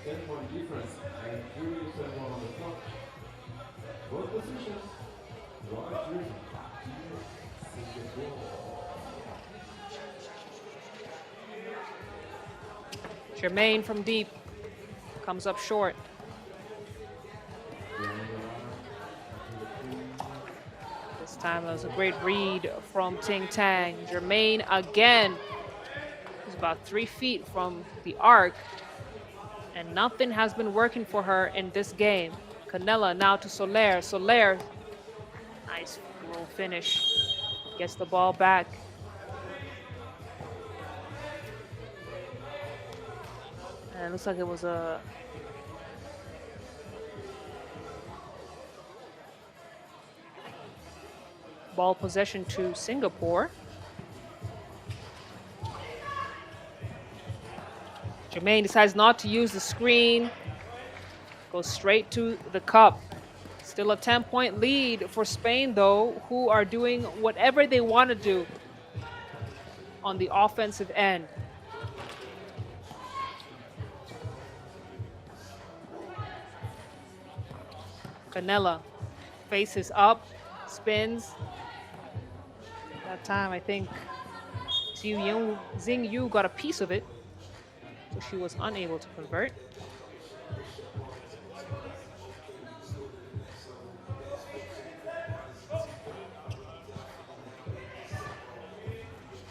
10-point difference, and Julie is one on the clock. Both positions, right Jersey, Team Singapore. Jermaine from deep comes up short. This time it was a great read from Ting Tang. Jermaine again is about 3 feet from the arc, and nothing has been working for her in this game. Canella now to Soler. Soler, nice roll finish. Gets the ball back. And it looks like it was a ball possession to Singapore. Jermaine decides not to use the screen. Goes straight to the cup. Still a 10-point lead for Spain, though, who are doing whatever they want to do on the offensive end. Canella faces up, spins. That time, I think Xing Yu got a piece of it, so she was unable to convert.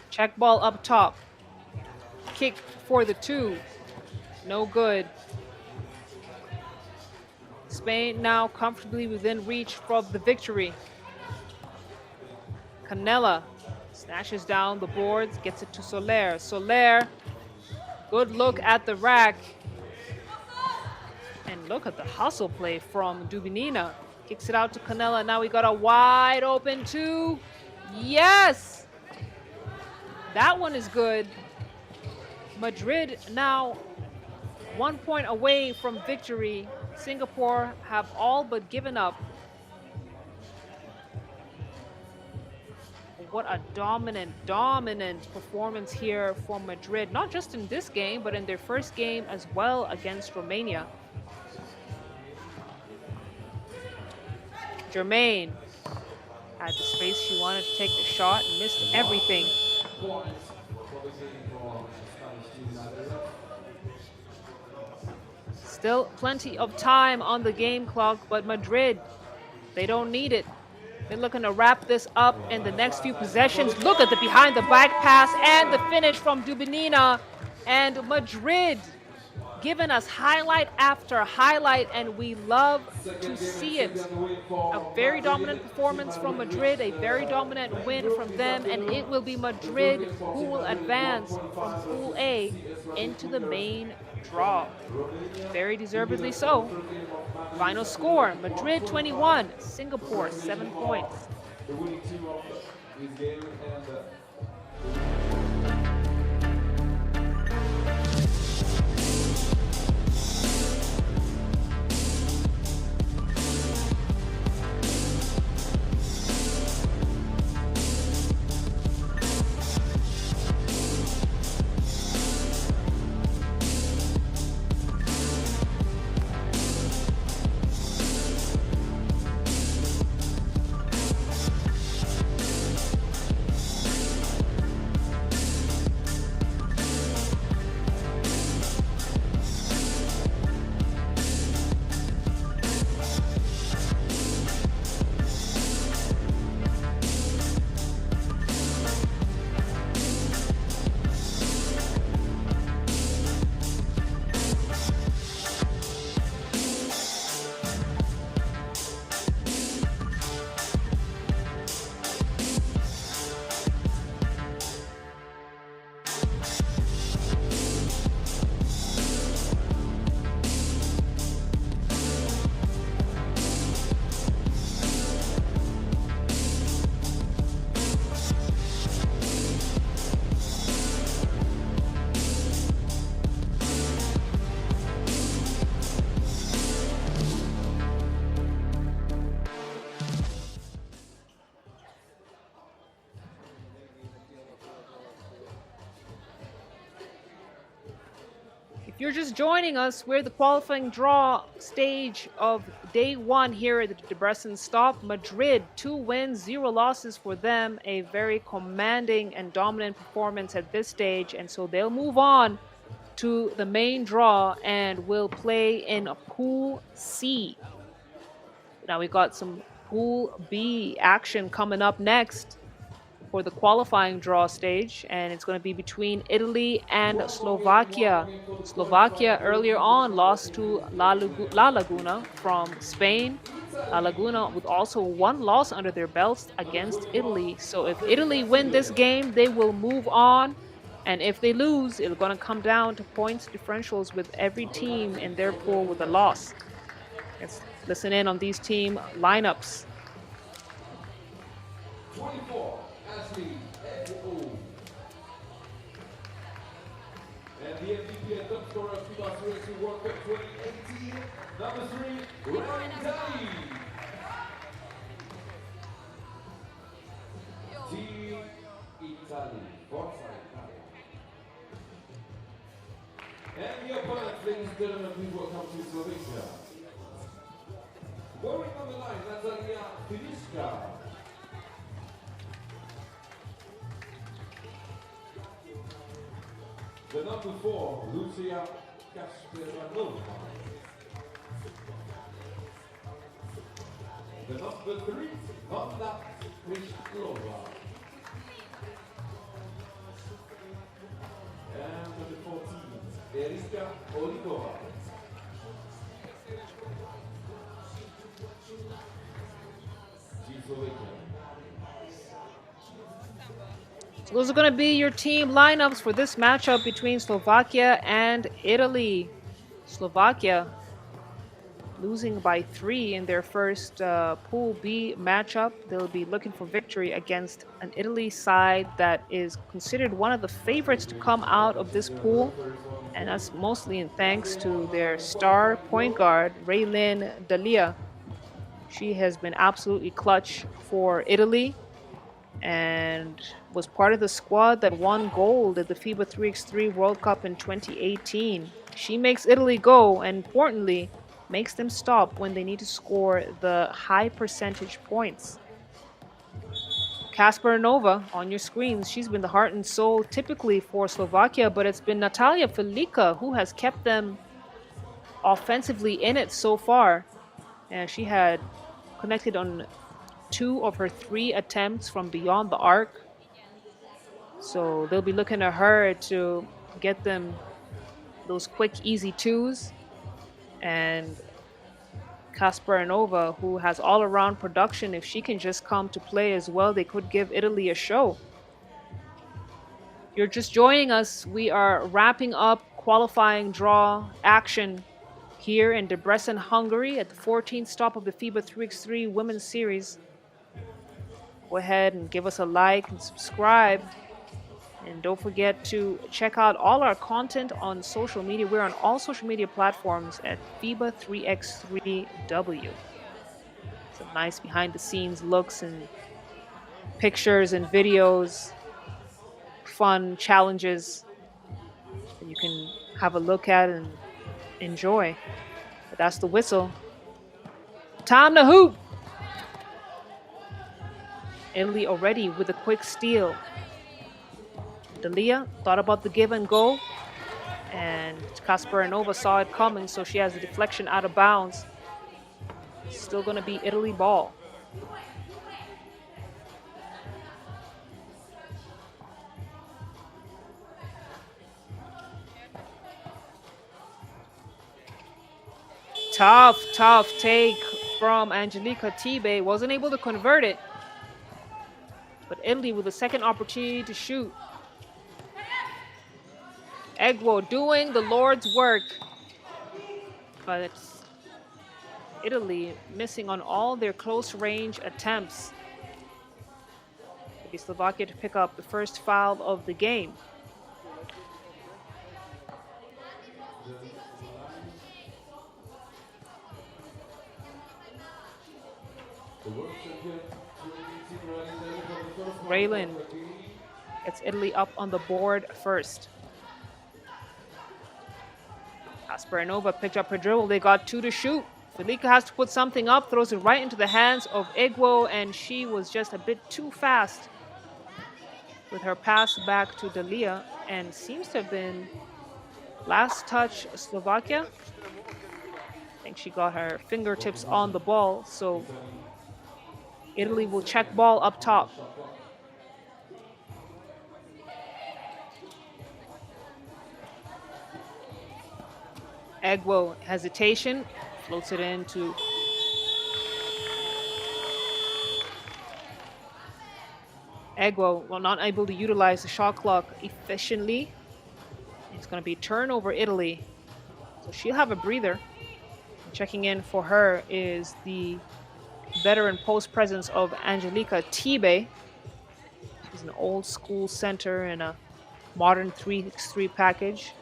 Check ball up top. Kick for the 2. No good. Spain now comfortably within reach for the victory. Canella snatches down the boards, gets it to Soler. Soler, good look at the rack. And look at the hustle play from Dubinina. Kicks it out to Canella. Now we got a wide open 2. Yes! That one is good. Madrid now 1 point away from victory. Singapore have all but given up. What a dominant performance here for Madrid, not just in this game, but in their first game as well against Romania. Germain had the space she wanted to take the shot and missed everything. Still plenty of time on the game clock, but Madrid, they don't need it. They're looking to wrap this up in the next few possessions. Look at the behind the back pass and the finish from Dubinina. And Madrid giving us highlight after highlight, and we love to see it. A very dominant performance from Madrid, a very dominant win from them, and it will be Madrid who will advance from Pool A into the main draw. Very deservedly so. Final score, Madrid 21, Singapore 7 points. The winning team of this game and If you're just joining us, we're the qualifying draw stage of day one here at the Debrecen stop. Madrid, 2 wins, 0 losses for them. A very commanding and dominant performance at this stage. And so they'll move on to the main draw and will play in Pool C. Now we got some Pool B action coming up next for the qualifying draw stage, and it's going to be between Italy and Slovakia. Slovakia earlier on lost to La Laguna from Spain. La Laguna with also 1 loss under their belts against Italy. So if Italy win this game, they will move on. And if they lose, it's going to come down to points differentials with every team in their pool with a loss. Let's listen in on these team lineups. 24, Ashley F.O. And the MVP and top scorer of FIBA 3x3 World Cup 2018, number 3, Ryan Daly. Team Italy, Forza Italia. And the opponent, ladies and gentlemen, please welcome to Slovakia. Wearing on the line, Natalia Filiška. The number 4, Lucia Kasperanova. The number 3, Wanda Kryszkova. And number 14, Eriska Olikova. Team Slovakia. Those are going to be your team lineups for this matchup between Slovakia and Italy. Slovakia losing by 3 in their first Pool B matchup. They'll be looking for victory against an Italy side that is considered one of the favorites to come out of this pool. And that's mostly in thanks to their star point guard, Raylin Dalia. She has been absolutely clutch for Italy and was part of the squad that won gold at the FIBA 3x3 World Cup in 2018. She makes Italy go, and importantly, makes them stop when they need to score the high percentage points. Kasper Nova on your screens. She's been the heart and soul typically for Slovakia, but it's been Natalia Filica who has kept them offensively in it so far. And she had connected on 2 of her 3 attempts from beyond the arc. So they'll be looking at her to get them those quick, easy 2s. And Kasparinova, who has all-around production, if she can just come to play as well, they could give Italy a show. If you're just joining us, we are wrapping up qualifying draw action here in Debrecen, Hungary at the 14th stop of the FIBA 3x3 Women's Series. Go ahead and give us a like and subscribe. And don't forget to check out all our content on social media. We're on all social media platforms at FIBA 3x3W. Some nice behind the scenes looks and pictures and videos, fun challenges that you can have a look at and enjoy. But that's the whistle. Time to hoop! Italy already with a quick steal. Dalia thought about the give and go, and Kasparinova saw it coming, so she has a deflection out of bounds. Still going to be Italy ball. Tough take from Angelika Tibe. Wasn't able to convert it. But Italy with a second opportunity to shoot. Egwo doing the Lord's work. But it's Italy missing on all their close range attempts. Maybe Slovakia to pick up the first foul of the game. Raylin gets Italy up on the board first. Kasparinova picked up her dribble. They got 2 to shoot. Filica has to put something up, throws it right into the hands of Egwo, and she was just a bit too fast with her pass back to Dalia, and seems to have been last touch Slovakia. I think she got her fingertips on the ball, so Italy will check ball up top. Egwo hesitation, floats it into Egwo, well, not able to utilize the shot clock efficiently. It's going to be turnover Italy, so she'll have a breather. Checking in for her is the veteran post presence of Angelika Tibe. She's an old school center in a modern 3x3 package.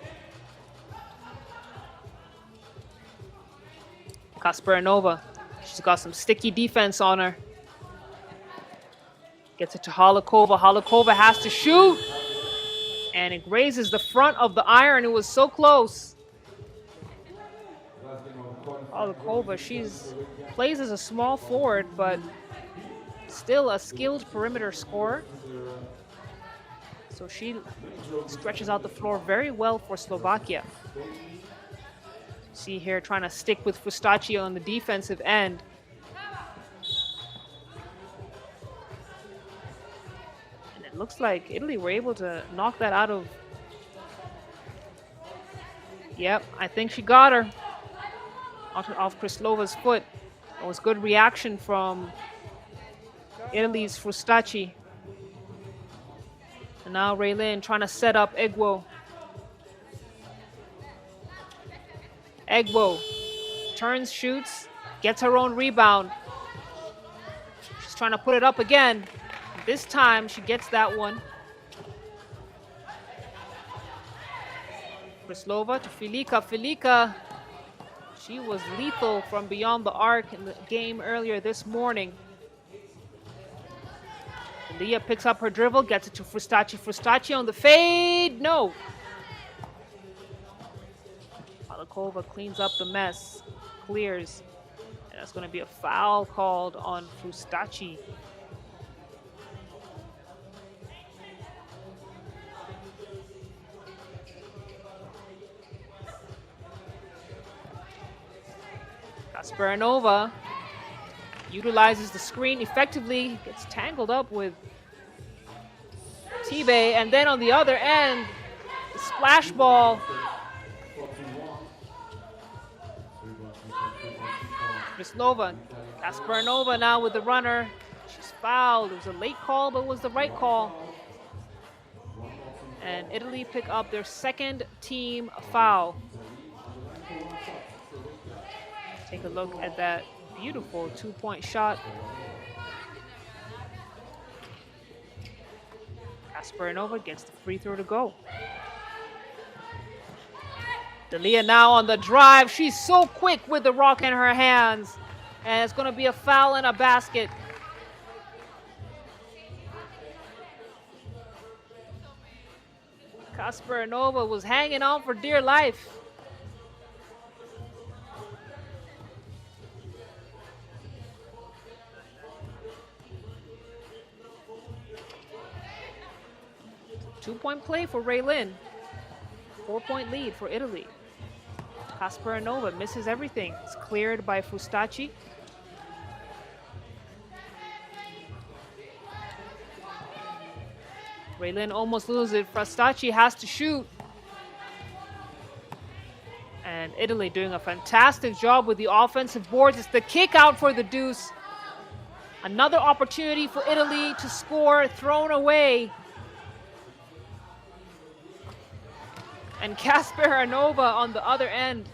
Kasparinova, she's got some sticky defense on her. Gets it to Holakova. Holakova has to shoot. And it grazes the front of the iron. It was so close. Holakova, she's plays as a small forward, but still a skilled perimeter scorer. So she stretches out the floor very well for Slovakia. See here, trying to stick with Fustacci on the defensive end. And it looks like Italy were able to knock that out of... Yep, I think she got her. Off Krislova's foot. It was good reaction from Italy's Fustacci. And now Raylin trying to set up Egwo. Egwo turns, shoots, gets her own rebound. She's trying to put it up again. This time she gets that one. Krislova to Filika. Filika, she was lethal from beyond the arc in the game earlier this morning. Leah picks up her dribble, gets it to Frustaci. Frustaci on the fade. No. Malakova cleans up the mess, clears. And that's going to be a foul called on Frustaci. Kasparinova utilizes the screen effectively, gets tangled up with Tibe, and then on the other end, the splash ball. Krislova, Kasparinova now with the runner. She's fouled. It was a late call, but it was the right call. And Italy pick up their second team foul. Take a look at that beautiful two-point shot. Kasparinova gets the free throw to go. Delia now on the drive. She's so quick with the rock in her hands. And it's going to be a foul and a basket. Kasparinova was hanging on for dear life. Two-point play for Raylin. 4-point lead for Italy. Kasparinova misses everything. It's cleared by Frustaci. Raylin almost loses it. Frustaci has to shoot. And Italy doing a fantastic job with the offensive boards. It's the kick out for the deuce. Another opportunity for Italy to score, thrown away. And Kasparinova on the other end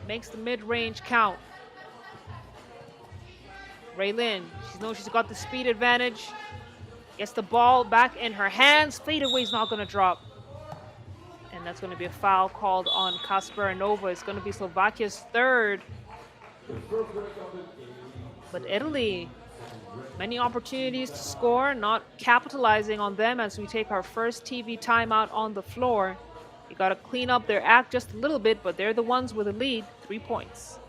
makes the mid-range count. Raylin, she knows she's got the speed advantage. Gets the ball back in her hands. Fadeaway's not going to drop. And that's going to be a foul called on Kasparinova. It's going to be Slovakia's third. But Italy, many opportunities to score, not capitalizing on them as we take our first TV timeout on the floor. You got to clean up their act just a little bit, but they're the ones with the lead, 3 points.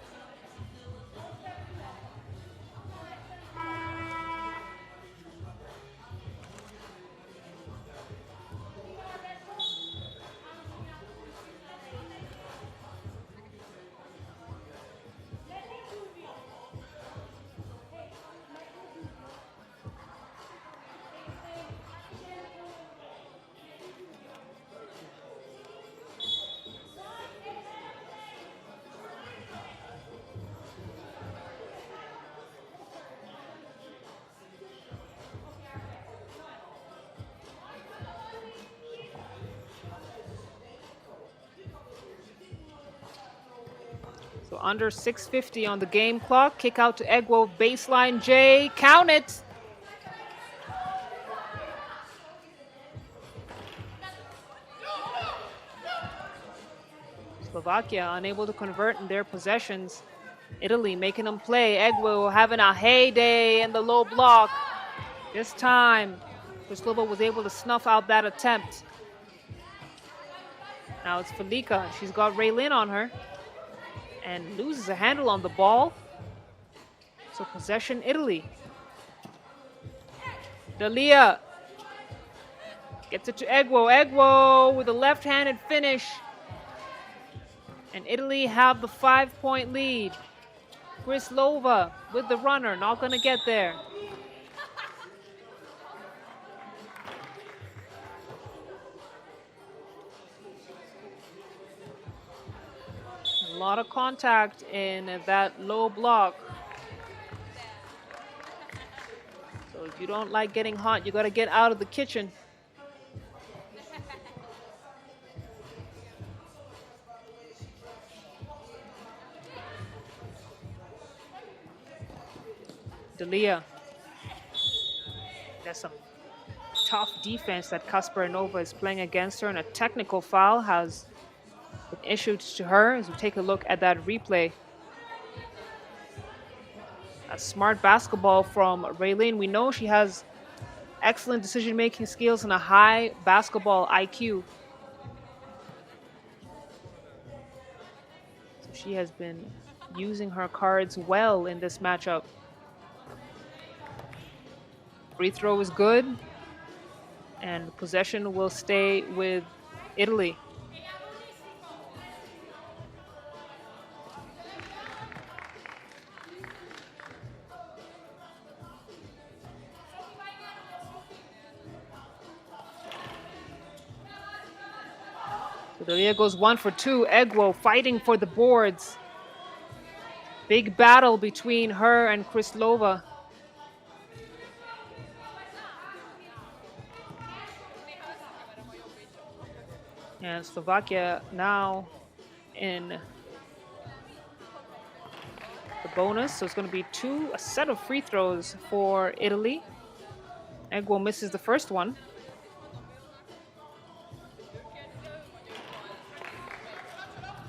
So under 6:50 on the game clock. Kick out to Egwo, baseline J, count it. Slovakia unable to convert in their possessions. Italy making them play. Egwo having a heyday in the low block. This time, Krislova was able to snuff out that attempt. Now it's Filika. She's got Raylin on her. And loses a handle on the ball. So possession Italy. Dalia gets it to Egwo. Egwo with a left-handed finish. And Italy have the 5-point lead. Krislova with the runner, not going to get there. A lot of contact in that low block. So if you don't like getting hot, you got to get out of the kitchen. Dalia. That's some tough defense that Kasparinova is playing against her, and a technical foul has been issued to her as we take a look at that replay. A smart basketball from Raylene. We know she has excellent decision-making skills and a high basketball IQ. So she has been using her cards well in this matchup. Free throw is good, and possession will stay with Italy. So Delia goes 1 for 2. Egwo fighting for the boards. Big battle between her and Kryslova. And Slovakia now in the bonus. So it's going to be a set of free throws for Italy. Egwo misses the first one.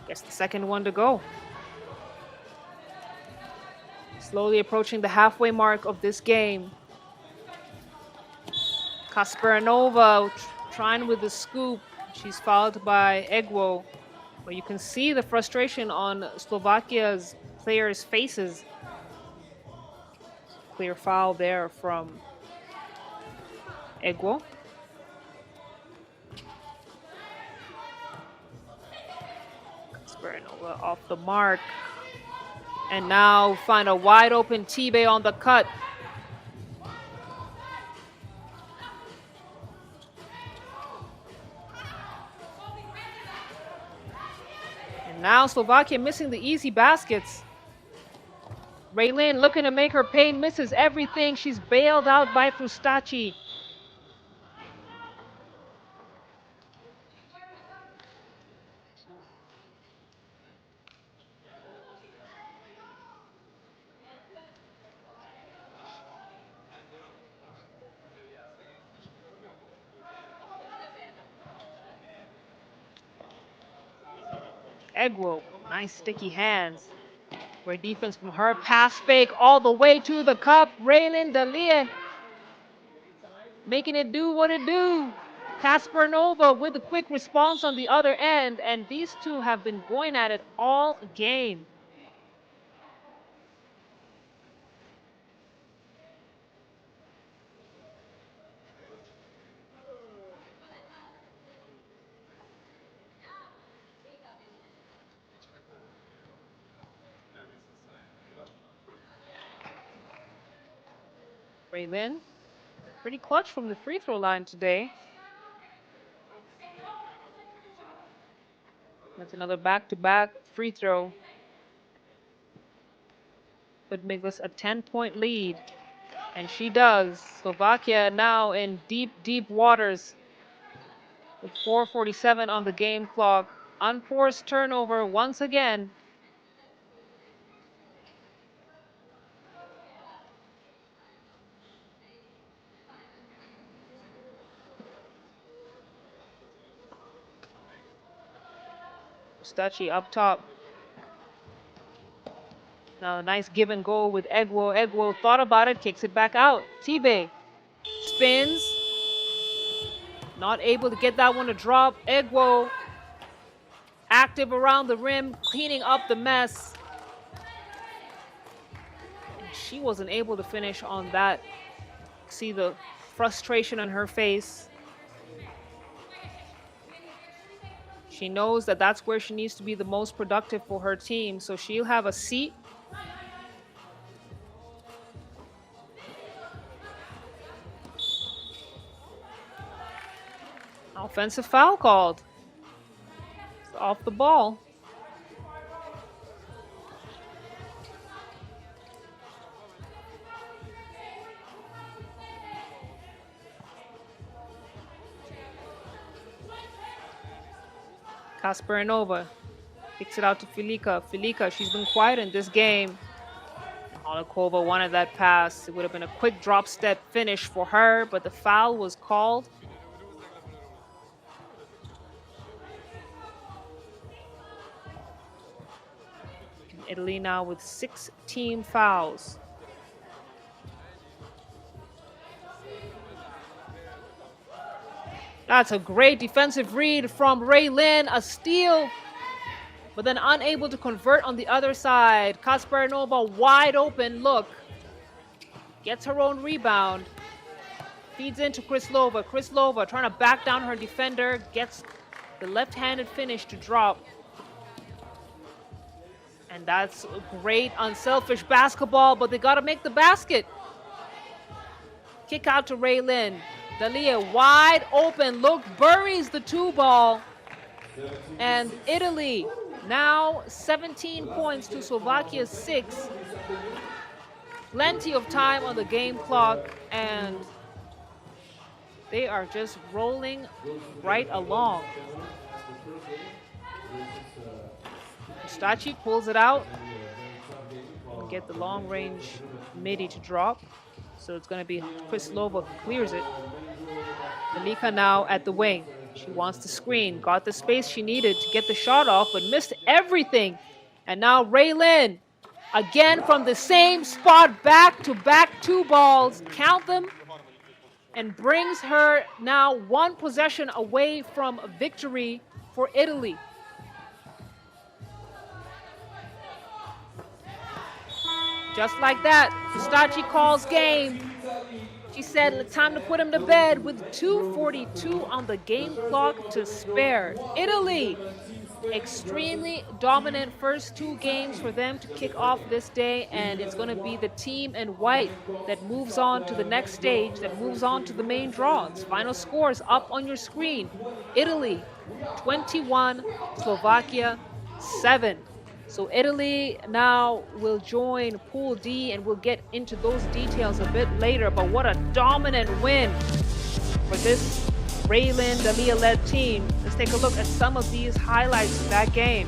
Gets the second one to go. Slowly approaching the halfway mark of this game. Kasparinova trying with the scoop. She's fouled by Egwo. But you can see the frustration on Slovakia's players' faces. Clear foul there from Egwo. Kasparinova off the mark. And now find a wide open T-Bay on the cut. And now Slovakia missing the easy baskets. Raylene looking to make her pay, misses everything. She's bailed out by Frustaci. Egwo, nice sticky hands. Great defense from her. Pass fake all the way to the cup. Raylene Delia making it do what it do. Kasparinova with a quick response on the other end, and these two have been going at it all game. Raylene, pretty clutch from the free throw line today. That's another back-to-back free throw. Would make this a 10-point lead. And she does. Slovakia now in deep, deep waters with 4:47 on the game clock. Unforced turnover once again. Stachi up top. Now a nice give and go with Egwo. Egwo thought about it, kicks it back out. T-Bay spins. Not able to get that one to drop. Egwo active around the rim, cleaning up the mess. She wasn't able to finish on that. See the frustration on her face. She knows that that's where she needs to be the most productive for her team, so she'll have a seat. Offensive foul called. It's off the ball. Kasparinova kicks it out to Filica. Filica, she's been quiet in this game. Malikova wanted that pass. It would have been a quick drop step finish for her, but the foul was called. Italy now with 6 team fouls. That's a great defensive read from Ray Lynn. A steal, but then unable to convert on the other side. Kasparinova wide open look. Gets her own rebound. Feeds into Kryslova. Kryslova trying to back down her defender. Gets the left-handed finish to drop. And that's great unselfish basketball, but they got to make the basket. Kick out to Ray Lynn. Dalia wide open look, buries the 2-ball. And Italy now 17 points to Slovakia's 6. Plenty of time on the game clock, and they are just rolling right along. Stachi pulls it out and get the long range midi to drop. So it's going to be Kryslova who clears it. Malika now at the wing. She wants to screen. Got the space she needed to get the shot off, but missed everything. And now Ray Lynn, again from the same spot, back-to-back 2 balls. Count them. And brings her now 1 possession away from victory for Italy. Just like that, Stachi calls game. She said it's time to put him to bed with 2:42 on the game clock to spare. Italy, extremely dominant first 2 games for them to kick off this day, and it's going to be the team in white that moves on to the next stage, that moves on to the main draw. Its final scores up on your screen. Italy 21, Slovakia 7. So Italy now will join Pool D, and we'll get into those details a bit later. But what a dominant win for this Ray Lynn Dalia-led team. Let's take a look at some of these highlights of that game.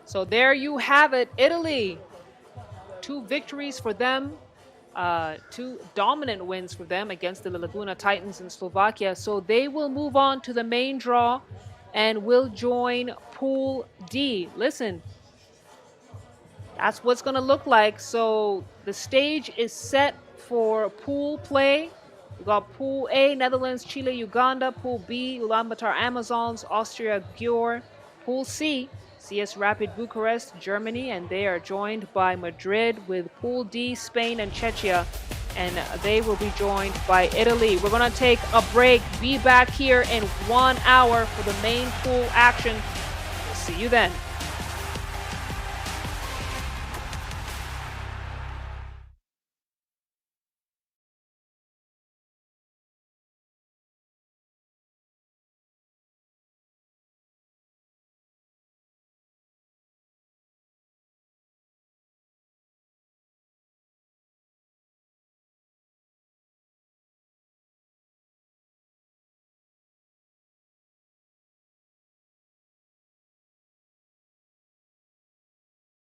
So there you have it, Italy. 2 victories for them, 2 dominant wins for them against the Laguna Titans in Slovakia. So they will move on to the main draw and will join Pool D. Listen, that's what's going to look like. So the stage is set for pool play. We got Pool A, Netherlands, Chile, Uganda. Pool B, Ulaanbaatar Amazons, Austria, Győr. Pool C, CS Rapid Bucharest, Germany, and they are joined by Madrid, with Pool D, Spain and Czechia, and they will be joined by Italy. We're going to take a break, be back here in 1 hour for the main pool action. We'll see you then.